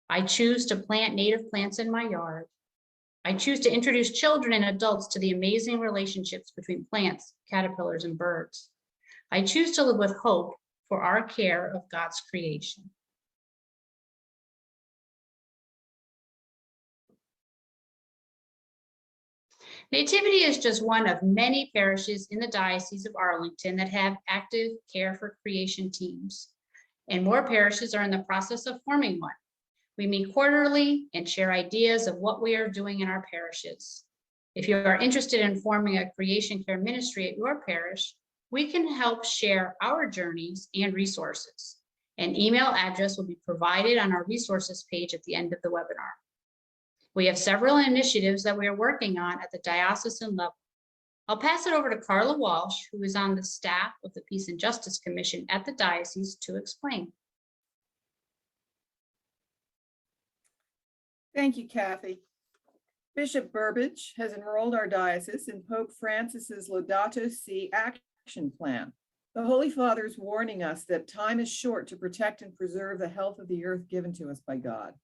I choose to plant native plants in my yard. I choose to introduce children and adults to the amazing relationships between plants, caterpillars, and birds. I choose to live with hope for our care of God's creation. Nativity is just one of many parishes in the Diocese of Arlington that have active care for creation teams, and more parishes are in the process of forming one. We meet quarterly and share ideas of what we are doing in our parishes. If you are interested in forming a creation care ministry at your parish, we can help share our journeys and resources. An email address will be provided on our resources page at the end of the webinar. We have several initiatives that we are working on at the diocesan level. I'll pass it over to Carla Walsh, who is on the staff of the Peace and Justice Commission at the diocese, to explain. Thank you, Kathy. Bishop Burbidge has enrolled our diocese in Pope Francis's Laudato Si action plan. The Holy Father is warning us that time is short to protect and preserve the health of the earth given to us by God.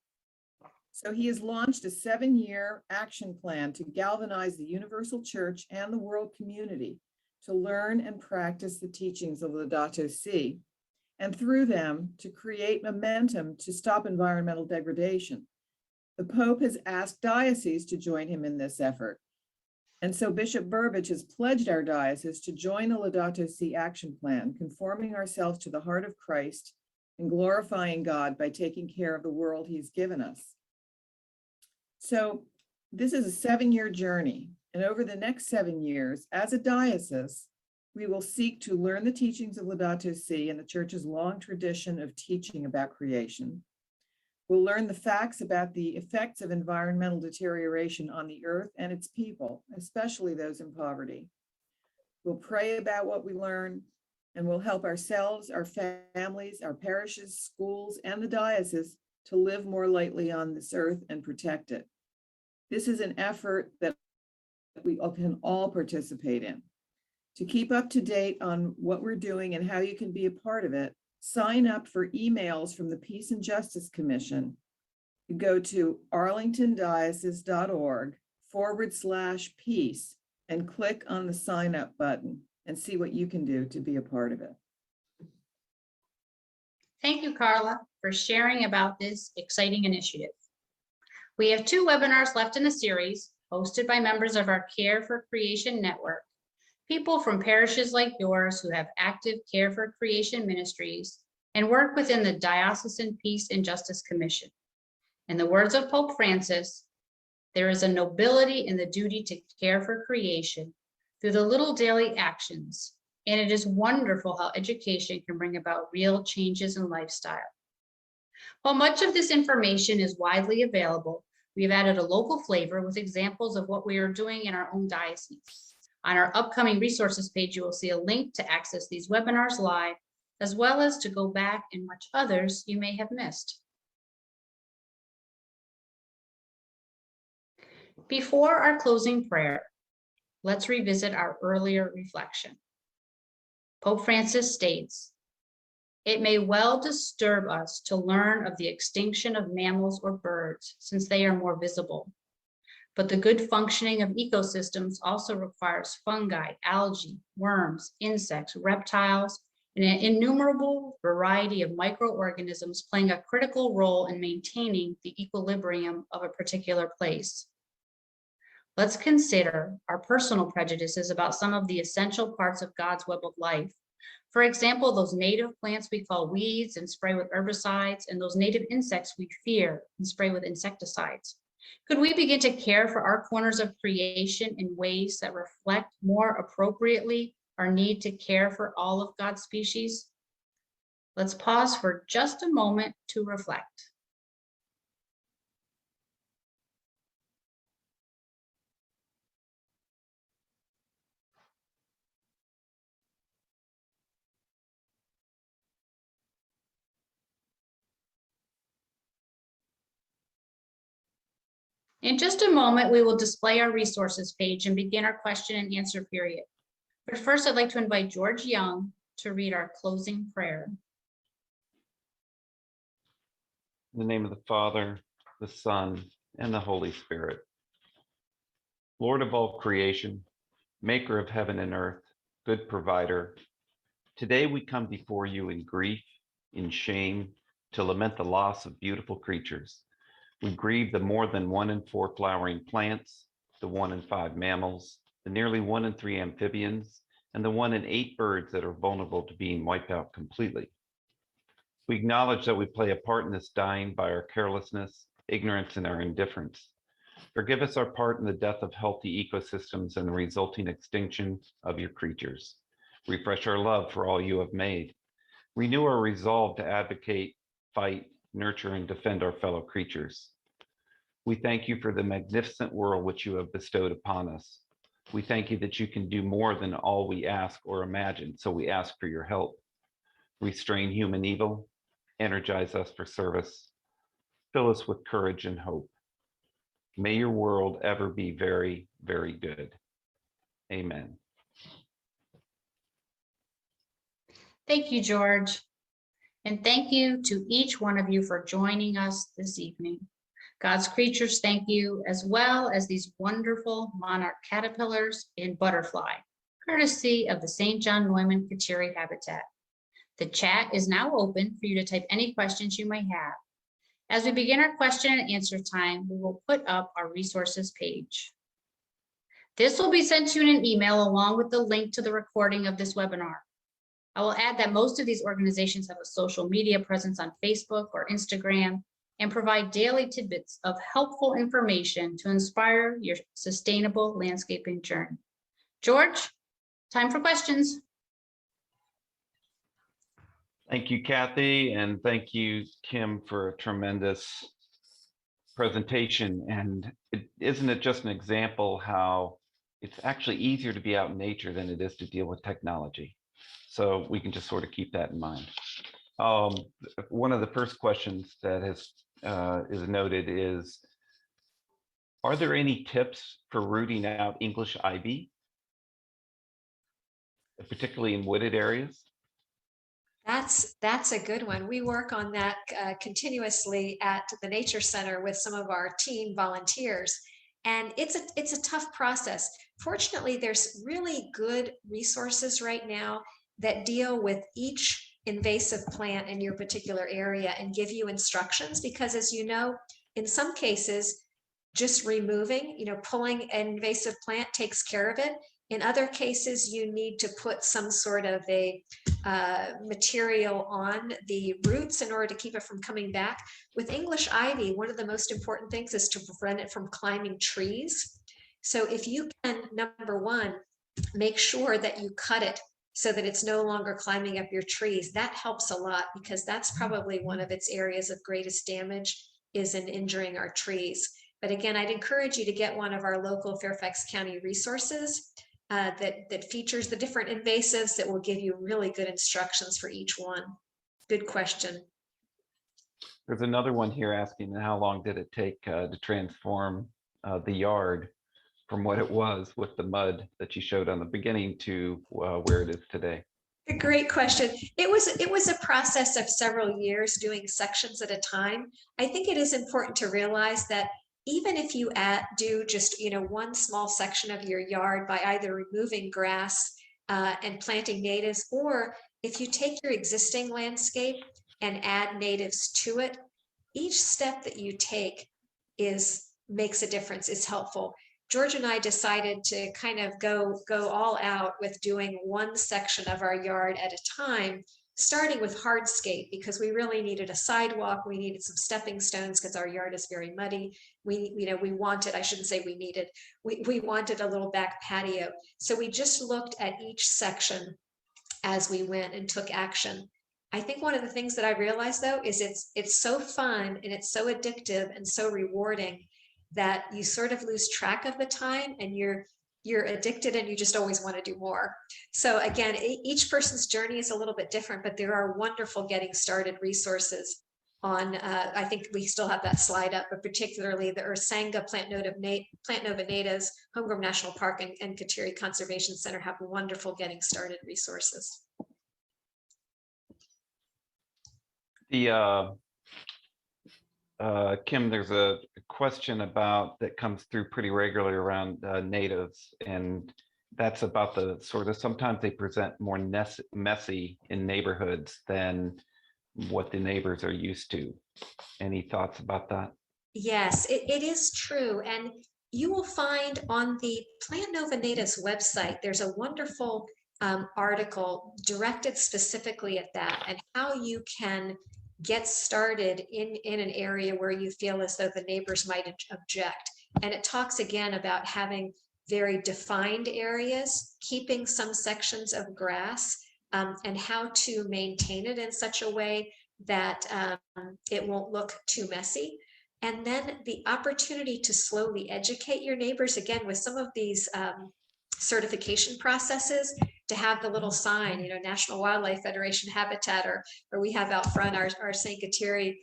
So he has launched a 7-year action plan to galvanize the universal church and the world community to learn and practice the teachings of Laudato Si, and through them to create momentum to stop environmental degradation. The Pope has asked dioceses to join him in this effort. And so Bishop Burbidge has pledged our diocese to join the Laudato Si action plan, conforming ourselves to the heart of Christ and glorifying God by taking care of the world he's given us. So this is a 7-year journey. And over the next 7 years, as a diocese, we will seek to learn the teachings of Laudato Si and the church's long tradition of teaching about creation. We'll learn the facts about the effects of environmental deterioration on the earth and its people, especially those in poverty. We'll pray about what we learn, and we'll help ourselves, our families, our parishes, schools, and the diocese to live more lightly on this earth and protect it. This is an effort that we can all participate in. To keep up to date on what we're doing and how you can be a part of it, sign up for emails from the Peace and Justice Commission. You go to arlingtondiocese.org/peace and click on the sign up button and see what you can do to be a part of it. Thank you, Carla, for sharing about this exciting initiative. We have 2 webinars left in the series, hosted by members of our Care for Creation Network, people from parishes like yours who have active Care for Creation ministries and work within the Diocesan Peace and Justice Commission. In the words of Pope Francis, there is a nobility in the duty to care for creation through the little daily actions, and it is wonderful how education can bring about real changes in lifestyle. While much of this information is widely available, we have added a local flavor with examples of what we are doing in our own diocese. On our upcoming resources page, you will see a link to access these webinars live, as well as to go back and watch others you may have missed. Before our closing prayer, let's revisit our earlier reflection. Pope Francis states, "It may well disturb us to learn of the extinction of mammals or birds, since they are more visible. But the good functioning of ecosystems also requires fungi, algae, worms, insects, reptiles, and an innumerable variety of microorganisms playing a critical role in maintaining the equilibrium of a particular place. Let's consider our personal prejudices about some of the essential parts of God's web of life. For example, those native plants we call weeds and spray with herbicides, and those native insects we fear and spray with insecticides. Could we begin to care for our corners of creation in ways that reflect more appropriately our need to care for all of God's species? Let's pause for just a moment to reflect. In just a moment, we will display our resources page and begin our question and answer period. But first, I'd like to invite George Young to read our closing prayer. In the name of the Father, the Son, and the Holy Spirit. Lord of all creation, maker of heaven and earth, good provider, today we come before you in grief, in shame, to lament the loss of beautiful creatures. We grieve the more than 1 in 4 flowering plants, the 1 in 5 mammals, the nearly 1 in 3 amphibians, and the 1 in 8 birds that are vulnerable to being wiped out completely. We acknowledge that we play a part in this dying by our carelessness, ignorance, and our indifference. Forgive us our part in the death of healthy ecosystems and the resulting extinction of your creatures. Refresh our love for all you have made. Renew our resolve to advocate, fight, nurture, and defend our fellow creatures. We thank you for the magnificent world which you have bestowed upon us. We thank you that you can do more than all we ask or imagine, so we ask for your help. Restrain human evil, energize us for service, fill us with courage and hope. May your world ever be very, very good. Amen. Thank you, George. And thank you to each one of you for joining us this evening. God's creatures thank you, as well as these wonderful monarch caterpillars and butterfly, courtesy of the St. John Neumann Kateri Habitat. The chat is now open for you to type any questions you may have. As we begin our question and answer time, we will put up our resources page. This will be sent to you in an email along with the link to the recording of this webinar. I will add that most of these organizations have a social media presence on Facebook or Instagram and provide daily tidbits of helpful information to inspire your sustainable landscaping journey. George, time for questions. Thank you, Kathy, and thank you, Kim, for a tremendous presentation. And isn't it just an example how it's actually easier to be out in nature than it is to deal with technology? So we can just sort of keep that in mind. One of the first questions that is noted is, are there any tips for rooting out English ivy, particularly in wooded areas? That's a good one. We work on that continuously at the Nature Center with some of our team volunteers, and it's a tough process. Fortunately, there's really good resources right now that deal with each invasive plant in your particular area and give you instructions, because as you know, in some cases, just removing, pulling an invasive plant takes care of it. In other cases, you need to put some sort of a material on the roots in order to keep it from coming back. With English ivy, one of the most important things is to prevent it from climbing trees. So if you can, number one, make sure that you cut it so that it's no longer climbing up your trees. That helps a lot, because that's probably one of its areas of greatest damage, is in injuring our trees. But again, I'd encourage you to get one of our local Fairfax County resources that features the different invasives that will give you really good instructions for each one. Good question. There's another one here asking, how long did it take to transform the yard from what it was with the mud that you showed on the beginning to where it is today? A great question. It was a process of several years, doing sections at a time. I think it is important to realize that even if you do just one small section of your yard by either removing grass and planting natives, or if you take your existing landscape and add natives to it, each step that you take makes a difference, is helpful. George and I decided to kind of go all out with doing one section of our yard at a time, starting with hardscape, because we really needed a sidewalk. We needed some stepping stones because our yard is very muddy. We wanted, I shouldn't say we needed, we wanted a little back patio. So we just looked at each section as we went and took action. I think one of the things that I realized though is it's so fun and it's so addictive and so rewarding that you sort of lose track of the time, and you're addicted and you just always want to do more. So again, each person's journey is a little bit different, but there are wonderful getting started resources on, I think we still have that slide up, but particularly the Ursanga Plant Nova Natives, Homegrown National Park, and Kateri Conservation Center have wonderful getting started resources. The Kim, there's a question about that comes through pretty regularly around natives, and that's about the sort of, sometimes they present more messy in neighborhoods than what the neighbors are used to. Any thoughts about that? Yes, it is true. And you will find on the Plant Nova Natives website, there's a wonderful article directed specifically at that and how you can get started in an area where you feel as though the neighbors might object. And it talks again about having very defined areas, keeping some sections of grass, and how to maintain it in such a way that it won't look too messy. And then the opportunity to slowly educate your neighbors, again, with some of these certification processes, to have the little sign, National Wildlife Federation Habitat, or we have out front our St. Kateri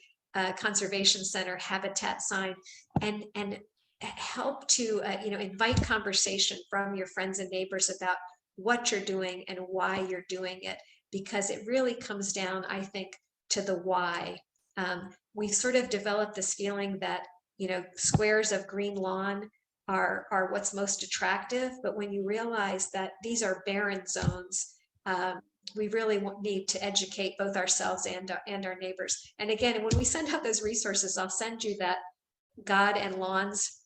Conservation Center habitat sign, and help to invite conversation from your friends and neighbors about what you're doing and why you're doing it, because it really comes down, I think, to the why. We've sort of developed this feeling that squares of green lawn are what's most attractive, but when you realize that these are barren zones, we really need to educate both ourselves and our neighbors. And again, when we send out those resources, I'll send you that God and Lawns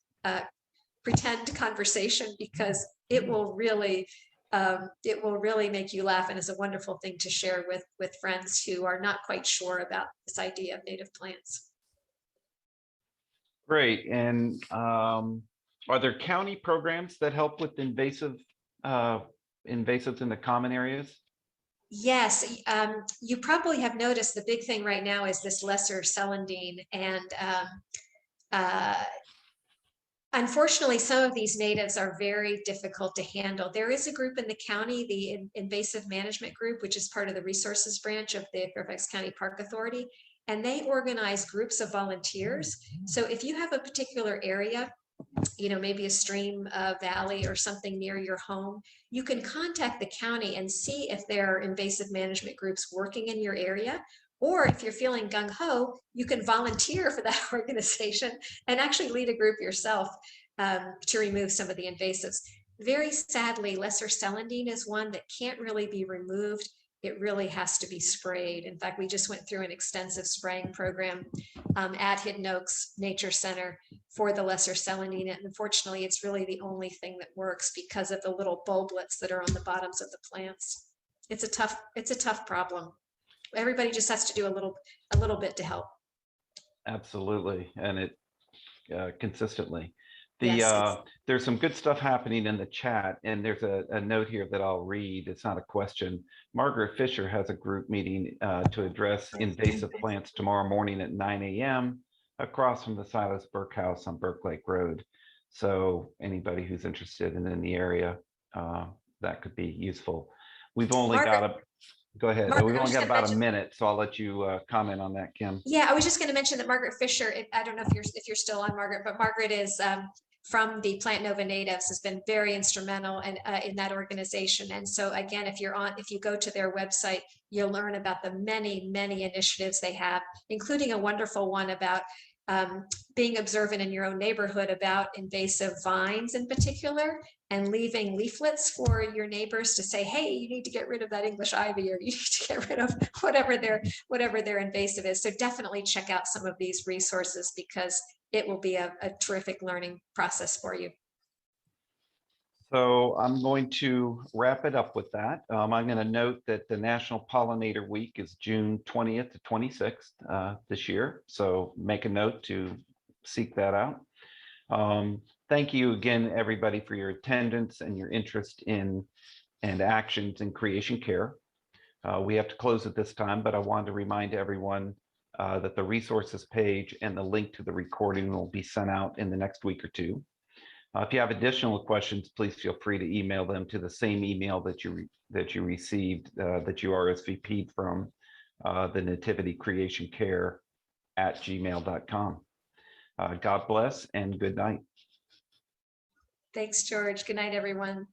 pretend conversation, because it will really make you laugh, and is a wonderful thing to share with friends who are not quite sure about this idea of native plants. Great. And are there county programs that help with invasives in the common areas? Yes, you probably have noticed the big thing right now is this lesser celandine, and unfortunately, some of these natives are very difficult to handle. There is a group in the county, the Invasive Management Group, which is part of the resources branch of the Fairfax County Park Authority, and they organize groups of volunteers. So if you have a particular area, maybe a stream, valley, or something near your home, you can contact the county and see if there are invasive management groups working in your area. Or if you're feeling gung-ho, you can volunteer for that organization and actually lead a group yourself to remove some of the invasives. Very sadly, lesser celandine is one that can't really be removed. It really has to be sprayed. In fact, we just went through an extensive spraying program at Hidden Oaks Nature Center for the lesser celandine. And unfortunately, it's really the only thing that works because of the little bulblets that are on the bottoms of the plants. It's a tough problem. Everybody just has to do a little bit to help. Absolutely, and it consistently. Yes. There's some good stuff happening in the chat, and there's a note here that I'll read. It's not a question. Margaret Fisher has a group meeting to address invasive plants tomorrow morning at 9 a.m. across from the Silas Burke House on Burke Lake Road. So anybody who's interested in the area, that could be useful. We've only go ahead. Margaret, We've only got about a minute, so I'll let you comment on that, Kim. Yeah, I was just going to mention that Margaret Fisher, I don't know if you're still on, Margaret, but Margaret is from the Plant Nova Natives, has been very instrumental in that organization. And so again, if you go to their website, you'll learn about the many initiatives they have, including a wonderful one about being observant in your own neighborhood about invasive vines in particular, and leaving leaflets for your neighbors to say, hey, you need to get rid of that English ivy, or you need to get rid of whatever their invasive is. So definitely check out some of these resources, because it will be a terrific learning process for you. So I'm going to wrap it up with that. I'm going to note that the National Pollinator Week is June 20th to 26th this year. So make a note to seek that out. Thank you again, everybody, for your attendance and your interest in and actions in creation care. We have to close at this time, but I wanted to remind everyone that the resources page and the link to the recording will be sent out in the next week or two. If you have additional questions, please feel free to email them to the same email that you received, that you RSVP'd from, the Nativity Creation Care @gmail.com. God bless and good night. Thanks, George. Good night, everyone.